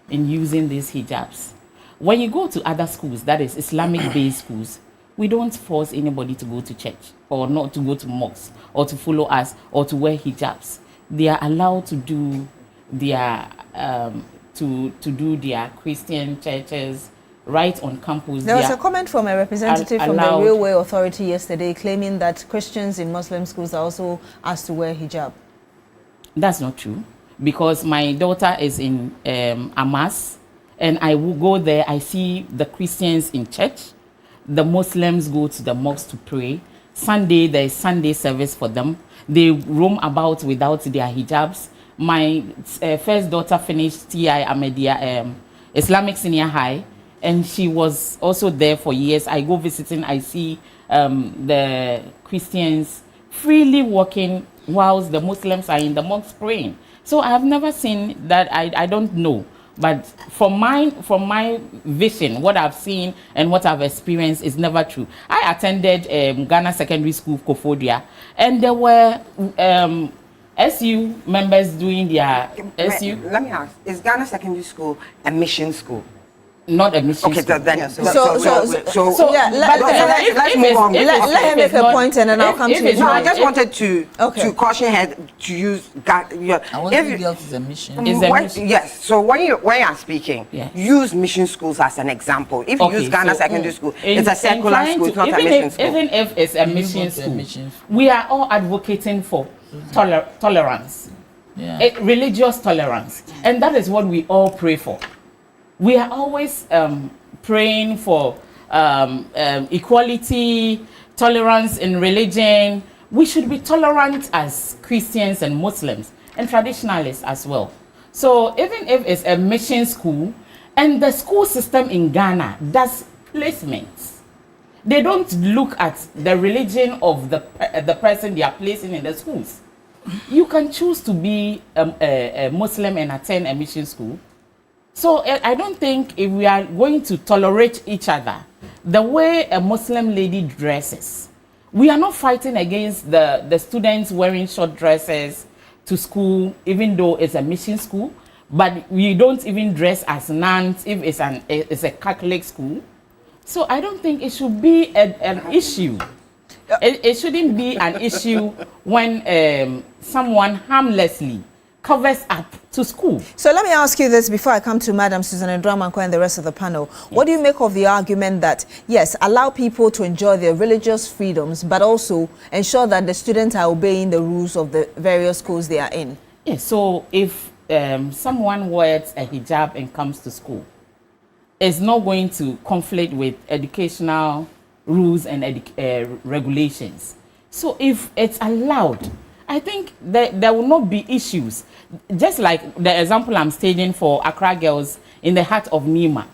in using these hijabs. When you go to other schools, that is Islamic-based schools, we don't force anybody to go to church or not to go to mosques or to follow us or to wear hijabs. They are allowed to do their to do their Christian churches right on campus. There was a comment from a representative from the Railway Authority yesterday claiming that Christians in Muslim schools are also asked to wear hijab. That's not true, because my daughter is in Amas, and I will go there. I see the Christians in church. The Muslims go to the mosque to pray. Sunday, there is Sunday service for them. They roam about without their hijabs. My first daughter finished TI Ahmadiyya Islamic Senior High, and she was also there for years. I go visiting, I see the Christians freely walking whilst the Muslims are in the mosque praying. So I have never seen that. I don't know. But from my vision, what I've seen and what I've experienced is never true. I attended Ghana Secondary School, Kofodia, and there were SU members doing their SU. Let me ask, is Ghana Secondary School a mission school? Not a mission okay, school. Then, let's move on. Let him make a point and then I'll come to you. No, I just wanted to caution her to use is a mission. Yes, so when you are speaking, use mission schools as an example. If you use Ghana Secondary School, it's a secular school, it's not a mission school. Even if it's a mission school, we are all advocating for tolerance, religious tolerance, and that is what we all pray for. We are always praying for equality, tolerance in religion. We should be tolerant as Christians and Muslims and traditionalists as well. So even if it's a mission school, and the school system in Ghana does placements, they don't look at the religion of the person they are placing in the schools. You can choose to be a Muslim and attend a mission school. So I don't think if we are going to tolerate each other, the way a Muslim lady dresses, we are not fighting against the students wearing short dresses to school, even though it's a mission school, but we don't even dress as nuns if it's a Catholic school. So I don't think it should be an issue. It shouldn't be an issue when someone harmlessly covers up to school. So let me ask you this before I come to Madam Susan Ndramanko and the rest of the panel. Yes. What do you make of the argument that, yes, allow people to enjoy their religious freedoms, but also ensure that the students are obeying the rules of the various schools they are in? Yes, so if someone wears a hijab and comes to school, it's not going to conflict with educational rules and regulations. So if it's allowed, I think there will not be issues. Just like the example I'm stating for Accra Girls in the heart of Nima.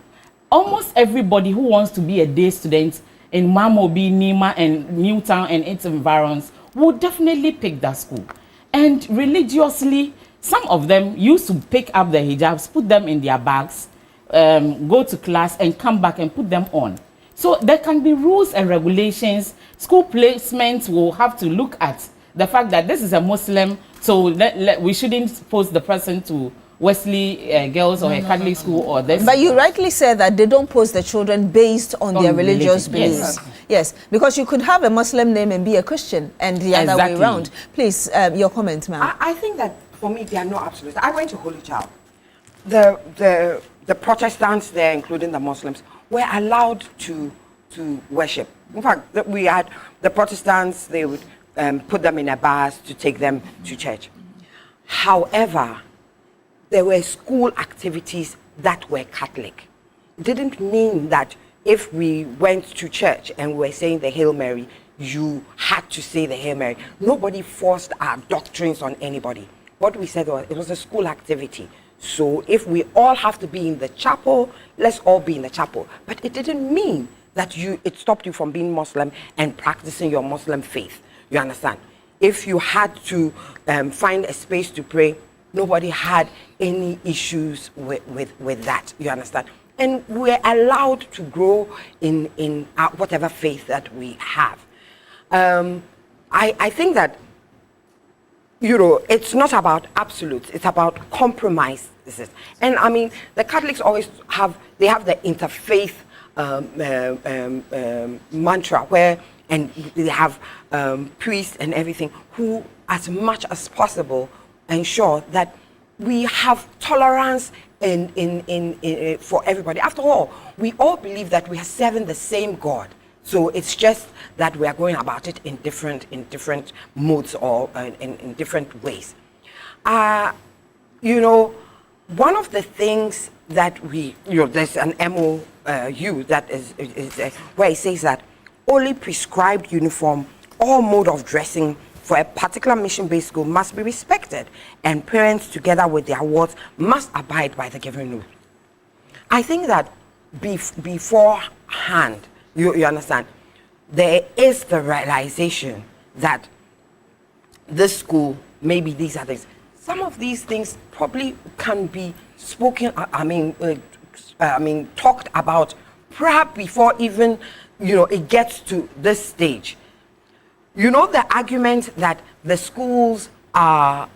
Almost everybody who wants to be a day student in Mamobi, Nima, and Newtown and its environs will definitely pick that school. And religiously, some of them used to pick up the hijabs, put them in their bags, go to class and come back and put them on. So there can be rules and regulations. School placements will have to look at the fact that this is a Muslim, so we shouldn't force the person to Wesley girls or a Catholic school or this. But you rightly said that they don't post the children based on their religious beliefs. Yes. Yes, because you could have a Muslim name and be a Christian, and the other way Exactly. around. Please, your comment, ma'am. I think that for me, they are not absolute. I went to Holy Child. The Protestants there, including the Muslims, were allowed to worship. In fact, we had the Protestants, they would put them in a bus to take them to church. However, there were school activities that were Catholic. It didn't mean that if we went to church and we were saying the Hail Mary, you had to say the Hail Mary. Nobody forced our doctrines on anybody. What we said was it was a school activity. So if we all have to be in the chapel, let's all be in the chapel. But it didn't mean that it stopped you from being Muslim and practicing your Muslim faith. You understand? If you had to find a space to pray, nobody had any issues with that. You understand? And we're allowed to grow in whatever faith that we have. I think that, it's not about absolutes, it's about compromises. And I mean, the Catholics always have the interfaith mantra and they have priests and everything who, as much as possible, ensure that we have tolerance for everybody. After all, we all believe that we are serving the same God. So it's just that we are going about it in different modes or in different ways. One of the things that there's an MOU that is where it says that only prescribed uniform or mode of dressing for a particular mission-based school must be respected, and parents, together with their wards, must abide by the given rule. I think that beforehand, you understand, there is the realization that this school, maybe these are things. Some of these things probably can be spoken, talked about perhaps before even, it gets to this stage. The argument that the schools are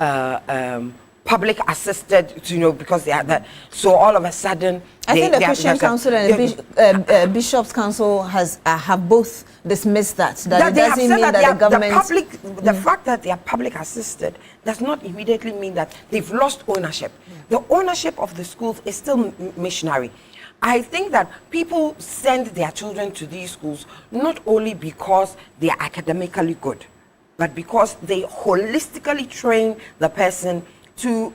public assisted, because they are that. So all of a sudden, I think the Christian Council and Bishops' Council have both dismissed that. That it doesn't mean that the government... The fact that they are public assisted does not immediately mean that they've lost ownership. The ownership of the schools is still missionary. I think that people send their children to these schools not only because they are academically good, but because they holistically train the person to,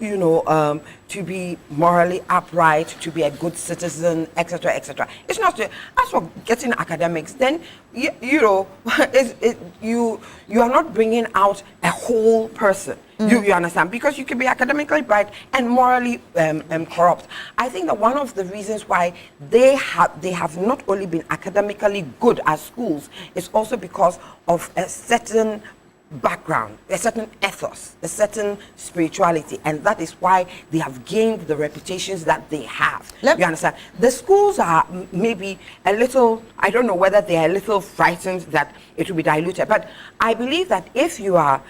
to be morally upright, to be a good citizen, etc., etc. It's not as for getting academics. Then you are not bringing out a whole person. You understand? Because you can be academically bright and morally corrupt. I think that one of the reasons why they have not only been academically good as schools is also because of a certain background, a certain ethos, a certain spirituality, and that is why they have gained the reputations that they have. You understand? The schools are maybe a little, I don't know whether they are a little frightened that it will be diluted, but I believe that if you are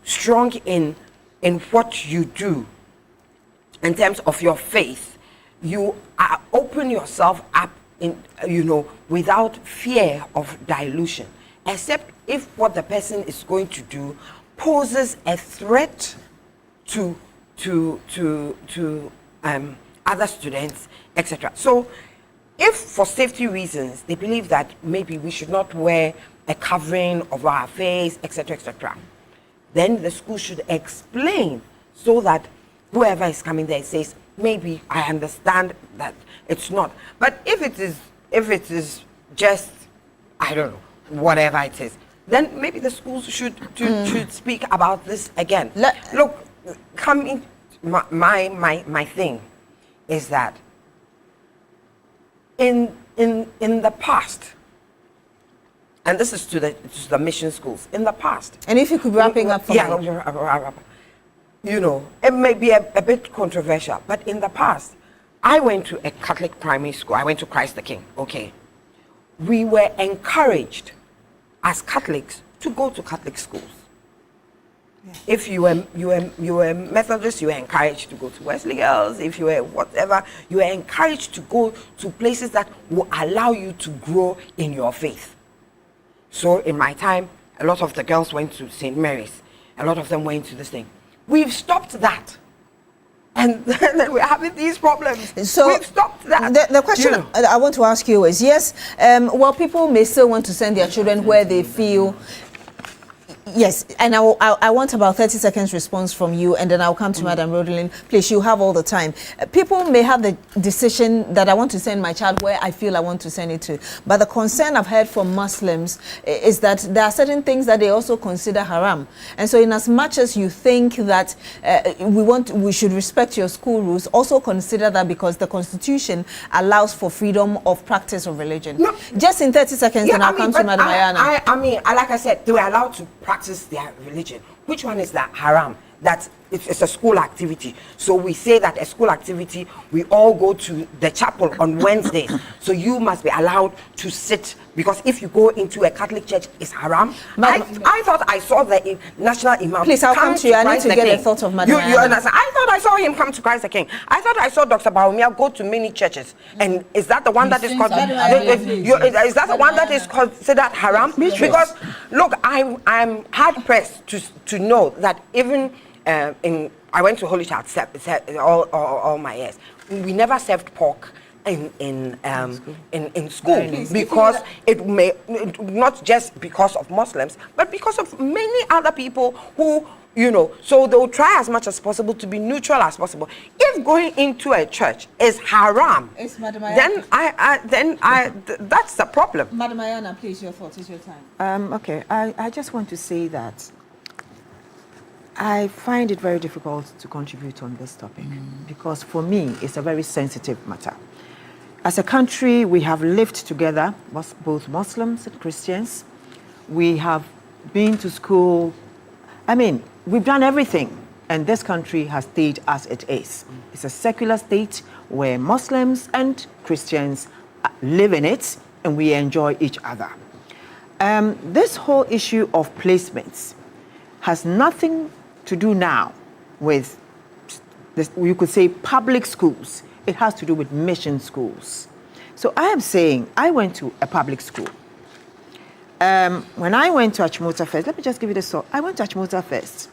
strong in what you do in terms of your faith, you open yourself up without fear of dilution, except if what the person is going to do poses a threat to other students, etc. So if for safety reasons they believe that maybe we should not wear a covering of our face, etc., etc., then the school should explain so that whoever is coming there says, maybe I understand that it's not. But if it is just, I don't know, whatever it is, then maybe the schools should speak about this again. Look, my thing is that in the past, and this is to the mission schools, in the past. And if you could wrapping up for me. It may be a bit controversial, but in the past, I went to a Catholic primary school. I went to Christ the King, okay. We were encouraged as Catholics to go to Catholic schools. If you were Methodist, you were encouraged to go to Wesley Girls. If you were whatever, you were encouraged to go to places that will allow you to grow in your faith. So in my time, a lot of the girls went to St. Mary's. A lot of them went to this thing. We've stopped that. And then we're having these problems. So we've stopped that. The question I want to ask you is, yes, well, people may still want to send their children where they feel. Yes, and I want about 30 seconds response from you, and then I'll come to Madam Rodelin. Please, you have all the time. People may have the decision that I want to send my child where I feel I want to send it to. But the concern I've heard from Muslims is that there are certain things that they also consider haram. And so in as much as you think that we should respect your school rules, also consider that because the Constitution allows for freedom of practice of religion. No. Just in 30 seconds, and I'll come to Madam Ayana. I mean, like I said, they were allowed to practice their religion. Which one is that? Haram. That it's a school activity. So we say that a school activity, we all go to the chapel on Wednesdays. So you must be allowed to sit, because if you go into a Catholic church, it's haram. I thought I saw the national imam. Please, I'll come to you. I need to get a thought of Madam. You understand? I thought I saw him come to Christ the King. I thought I saw Dr. Baumia go to many churches. And is that the one that is considered? Is that the one that is considered haram? Because look, I'm hard pressed to know that even I went to Holy Child all my years. We never served pork in school because it may not just because of Muslims, but because of many other people who, you know, so they'll try as much as possible to be neutral as possible. If going into a church is haram, then that's the problem. Madam Ayana, please, your thoughts. It's your time. Okay, I just want to say that I find it very difficult to contribute on this topic because for me, it's a very sensitive matter. As a country, we have lived together, both Muslims and Christians. We have been to school. I mean, we've done everything, and this country has stayed as it is. It's a secular state where Muslims and Christians live in it, and we enjoy each other. This whole issue of placements has nothing to do now with, this, you could say, public schools. It has to do with mission schools. So I am saying I went to a public school. When I went to Achimota first, let me just give you the story. I went to Achimota first.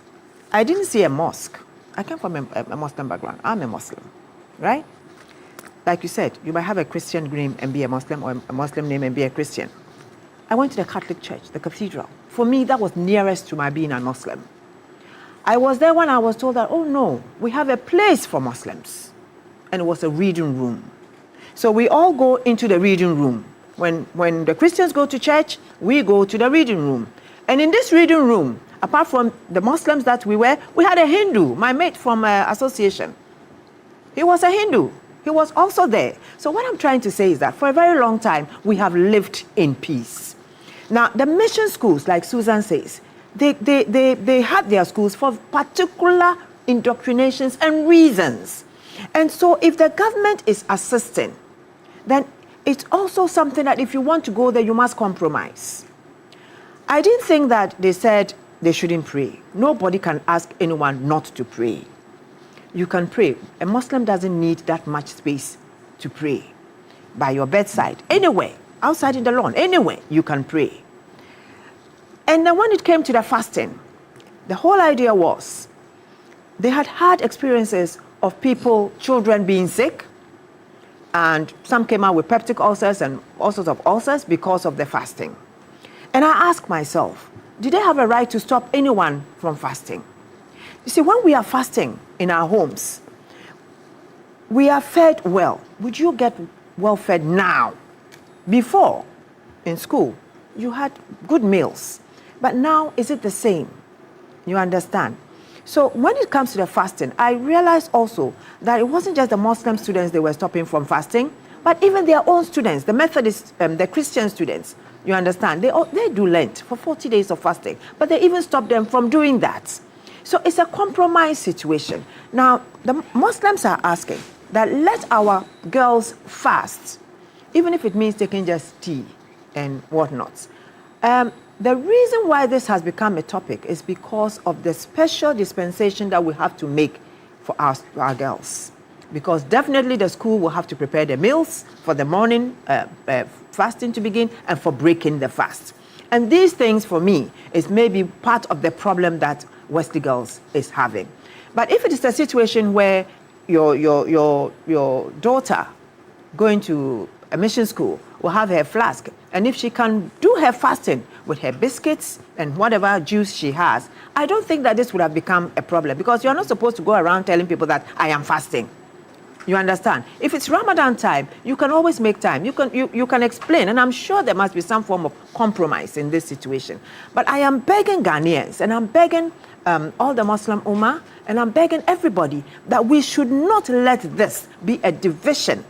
I didn't see a mosque. I came from a Muslim background. I'm a Muslim, right? Like you said, you might have a Christian name and be a Muslim, or a Muslim name and be a Christian. I went to the Catholic church, the cathedral. For me, that was nearest to my being a Muslim. I was there when I was told that, oh no, we have a place for Muslims. And it was a reading room. So we all go into the reading room. When the Christians go to church, we go to the reading room. And in this reading room, apart from the Muslims that we were, we had a Hindu, my mate from association. He was a Hindu. He was also there. So what I'm trying to say is that for a very long time, we have lived in peace. Now, the mission schools, like Susan says, they had their schools for particular indoctrinations and reasons. And so if the government is assisting, then it's also something that if you want to go there, you must compromise. I didn't think that they said they shouldn't pray. Nobody can ask anyone not to pray. You can pray. A Muslim doesn't need that much space to pray. By your bedside, anywhere, outside in the lawn, anywhere, you can pray. And then when it came to the fasting, the whole idea was they had had experiences of people, children being sick, and some came out with peptic ulcers and all sorts of ulcers because of the fasting. And I asked myself, did they have a right to stop anyone from fasting? You see, when we are fasting in our homes, we are fed well. Would you get well fed now? Before, in school, you had good meals. But now, is it the same? You understand? So when it comes to the fasting, I realized also that it wasn't just the Muslim students they were stopping from fasting, but even their own students, the Methodist, the Christian students, you understand? They do Lent for 40 days of fasting, but they even stopped them from doing that. So it's a compromise situation. Now, the Muslims are asking that let our girls fast, even if it means taking just tea and whatnot. The reason why this has become a topic is because of the special dispensation that we have to make for our girls. Because definitely the school will have to prepare the meals for the morning fasting to begin and for breaking the fast. And these things for me is maybe part of the problem that Wesley Girls is having. But if it is a situation where your daughter going to a mission school will have her flask, and if she can do her fasting with her biscuits and whatever juice she has, I don't think that this would have become a problem, because you're not supposed to go around telling people that I am fasting. You understand? If it's Ramadan time, you can always make time. You can explain, and I'm sure there must be some form of compromise in this situation. But I am begging Ghanaians, and I'm begging all the Muslim Ummah, and I'm begging everybody that we should not let this be a division,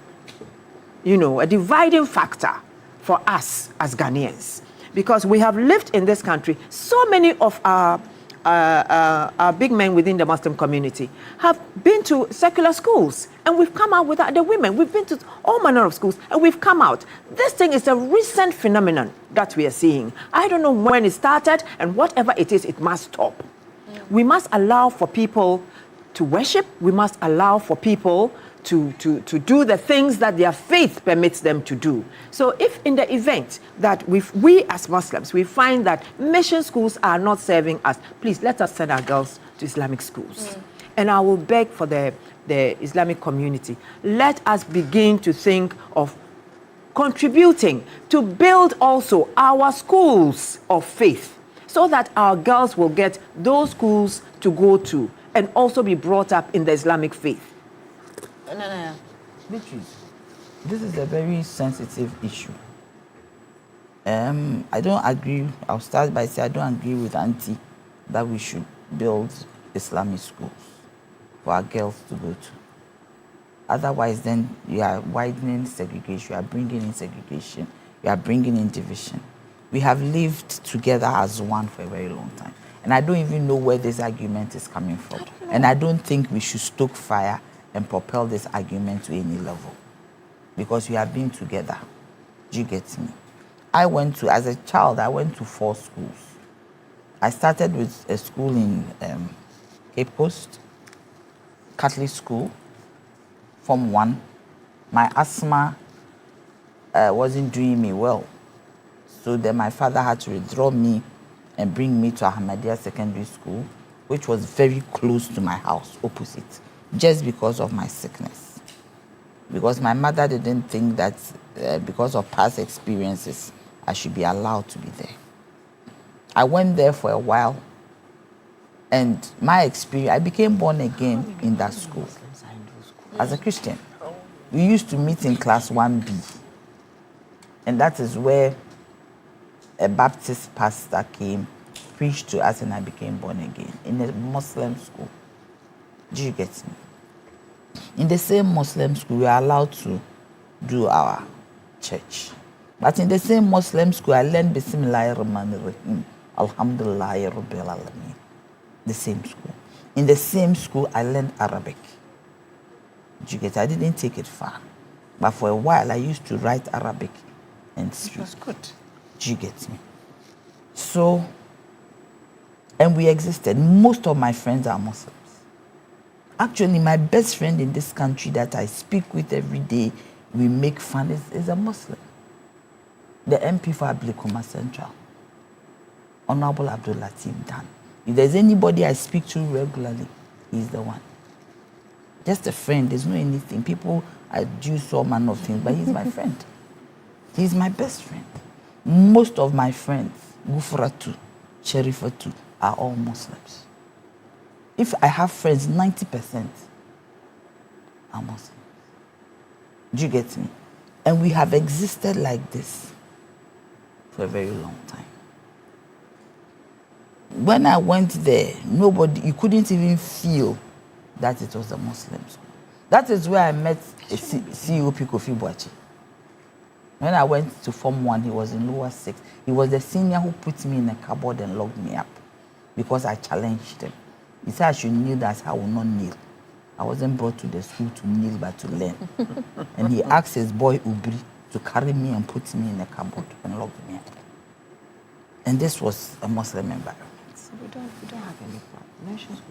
a dividing factor for us as Ghanaians. Because we have lived in this country, so many of our big men within the Muslim community have been to secular schools, and we've come out with the women. We've been to all manner of schools, and we've come out. This thing is a recent phenomenon that we are seeing. I don't know when it started, and whatever it is, it must stop. We must allow for people to worship. We must allow for people to do the things that their faith permits them to do. So if in the event that we as Muslims, we find that mission schools are not serving us, please let us send our girls to Islamic schools. And I will beg for the Islamic community, let us begin to think of contributing to build also our schools of faith, so that our girls will get those schools to go to and also be brought up in the Islamic faith. Beatrice, this is a very sensitive issue. I don't agree. I'll start by saying I don't agree with Auntie that we should build Islamic schools for our girls to go to. Otherwise, then you are widening segregation, you are bringing in segregation, you are bringing in division. We have lived together as one for a very long time. And I don't even know where this argument is coming from. And I don't think we should stoke fire and propel this argument to any level, because we have been together. Do you get me? As a child, I went to 4 schools. I started with a school in Cape Coast, Catholic school, Form 1. My asthma wasn't doing me well. So then my father had to withdraw me and bring me to Ahmadiyya Secondary School, which was very close to my house, opposite, just because of my sickness. Because my mother didn't think that because of past experiences, I should be allowed to be there. I went there for a while, and my experience, I became born again in that school as a Christian. We used to meet in class 1B, and that is where a Baptist pastor came, preached to us, and I became born again in a Muslim school. Do you get me? In the same Muslim school, we are allowed to do our church. But in the same Muslim school, I learned Bismillahirrahmanirrahim, Alhamdulillahi Rabbil Alameen. The same school. In the same school, I learned Arabic. Do you get it? I didn't take it far. But for a while, I used to write Arabic and speak. That's good. Do you get me? So, and we existed. Most of my friends are Muslims. Actually, my best friend in this country that I speak with every day, we make fun, is a Muslim. The MP for Ablikuma Central, Honorable Abdul Latif Dan. If there's anybody I speak to regularly, he's the one. Just a friend, there's no anything. People do so many of things, but he's my friend. He's my best friend. Most of my friends, Gufratu, Sherifatu, are all Muslims. If I have friends, 90% are Muslims. Do you get me? And we have existed like this for a very long time. When I went there, you couldn't even feel that it was a Muslim school. That is where I met CEO Kofi Boachi. When I went to Form 1, he was in lower 6. He was the senior who put me in a cupboard and locked me up because I challenged him. He said I should kneel, that I will not kneel. I wasn't brought to the school to kneel, but to learn. And he asked his boy Ubri to carry me and put me in a cupboard and lock me up. And this was a Muslim environment. So we don't have any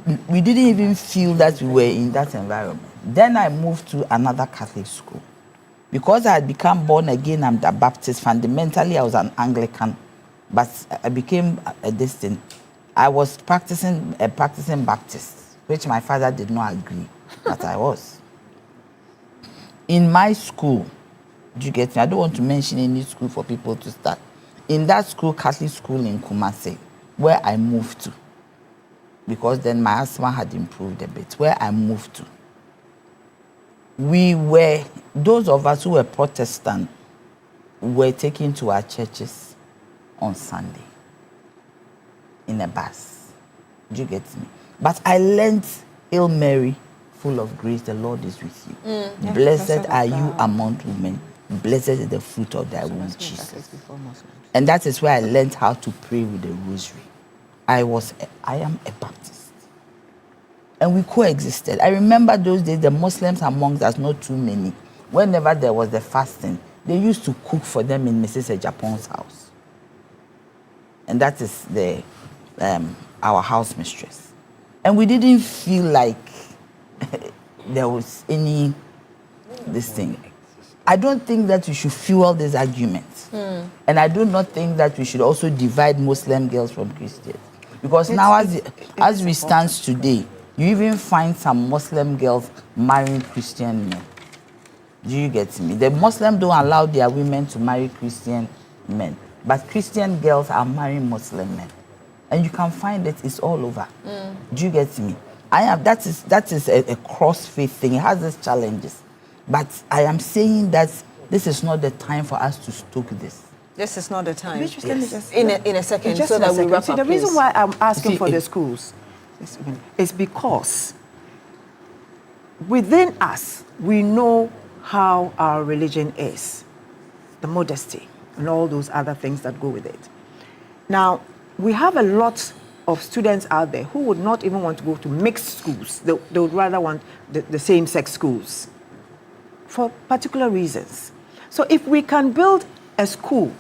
problem. We didn't even feel that we were in that environment. Then I moved to another Catholic school. Because I had become born again, I'm the Baptist. Fundamentally, I was an Anglican, but I became a distant. I was practicing Baptist, which my father did not agree, but I was. In my school, do you get me? I don't want to mention any school for people to start. In that school, Catholic school in Kumasi, where I moved to, because then my asthma had improved a bit, where I moved to, those of us who were Protestant were taken to our churches on Sunday in a bus. Do you get me? But I learned Hail Mary, full of grace, the Lord is with you. Blessed are you among women. Blessed is the fruit of thy womb, Jesus. And that is where I learned how to pray with the rosary. I am a Baptist. And we coexisted. I remember those days, the Muslims amongst us, not too many. Whenever there was the fasting, they used to cook for them in Mrs. Japon's house. And that is our house mistress. And we didn't feel like there was any this thing. I don't think that we should fuel these arguments. And I do not think that we should also divide Muslim girls from Christians. Because now as we stand today, you even find some Muslim girls marrying Christian men. Do you get me? The Muslims don't allow their women to marry Christian men. But Christian girls are marrying Muslim men. And you can find it's all over. Do you get me? That is a cross-faith thing. It has its challenges. But I am saying that this is not the time for us to stoke this. This is not the time. Yes. In a second, so that we wrap up. The reason why I'm asking for the schools is because within us, we know how our religion is, the modesty and all those other things that go with it. Now, we have a lot of students out there who would not even want to go to mixed schools. They would rather want the same-sex schools for particular reasons. So if we can build a school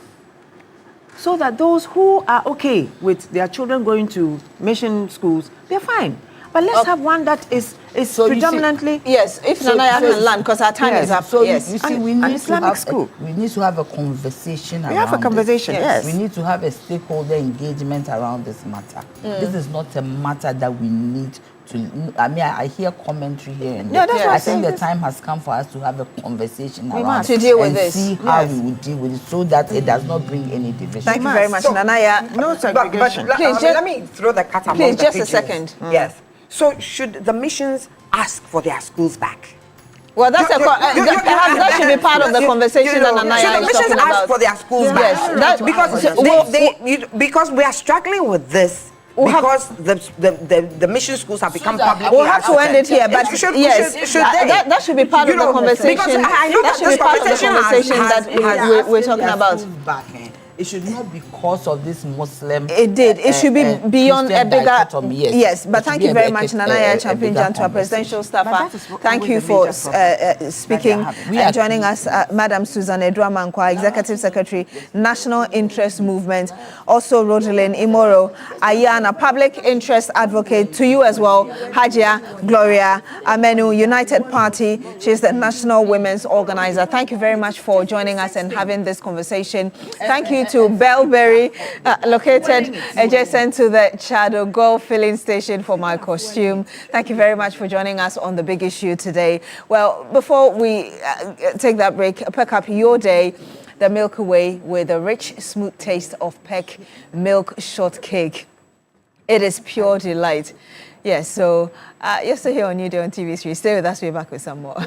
so that those who are okay with their children going to mission schools, they're fine. But let's have one that is predominantly... Yes, if Nanaya can land, because our time is up. So yes. you see, we need to have a conversation around We have a conversation, yes. We need to have a stakeholder engagement around this matter. This is not a matter that we need to... I hear commentary here and there. I think the time has come for us to have a conversation around to deal with and this. see how we will deal with it so that it does not bring any division. Thank you very much, Nanaya. No segregation. Let me throw the cat among the pigeons. Please, just a second. Yes. So should the missions ask for their schools back? Well, that's that should be part of the conversation that Nanaya is talking about. Should the missions ask for their schools back? Yes, because we are struggling with this. Because the mission schools have become public. We'll have to end it here, but that should be part of the conversation. Because I know that should be part of the conversation that we're talking about. It should not be because of this Muslim. It did. It should be beyond a bigger. Yes, but thank you very much, Nanaya Champin-Jantua, presidential staffer. Thank you for speaking and joining us, Madam Susan Edra-Mankwa, Executive Secretary, National Interest Movement. Also, Rodelyn Imoro Ayana, Public Interest Advocate. To you as well, Hajia Gloria Amenu, United Party. She's the National Women's Organizer. Thank you very much for joining us and having this conversation. Thank you to Bellberry, located adjacent to the Chado Golf filling station, for my costume. Thank you very much for joining us on The Big Issue today. Well, before we take that break, pick up your day, the Milky Way with the rich, smooth taste of Peck milk shortcake. It is pure delight. Yes, so you're still here on Newday on TV3. Stay with us. We're back with some more.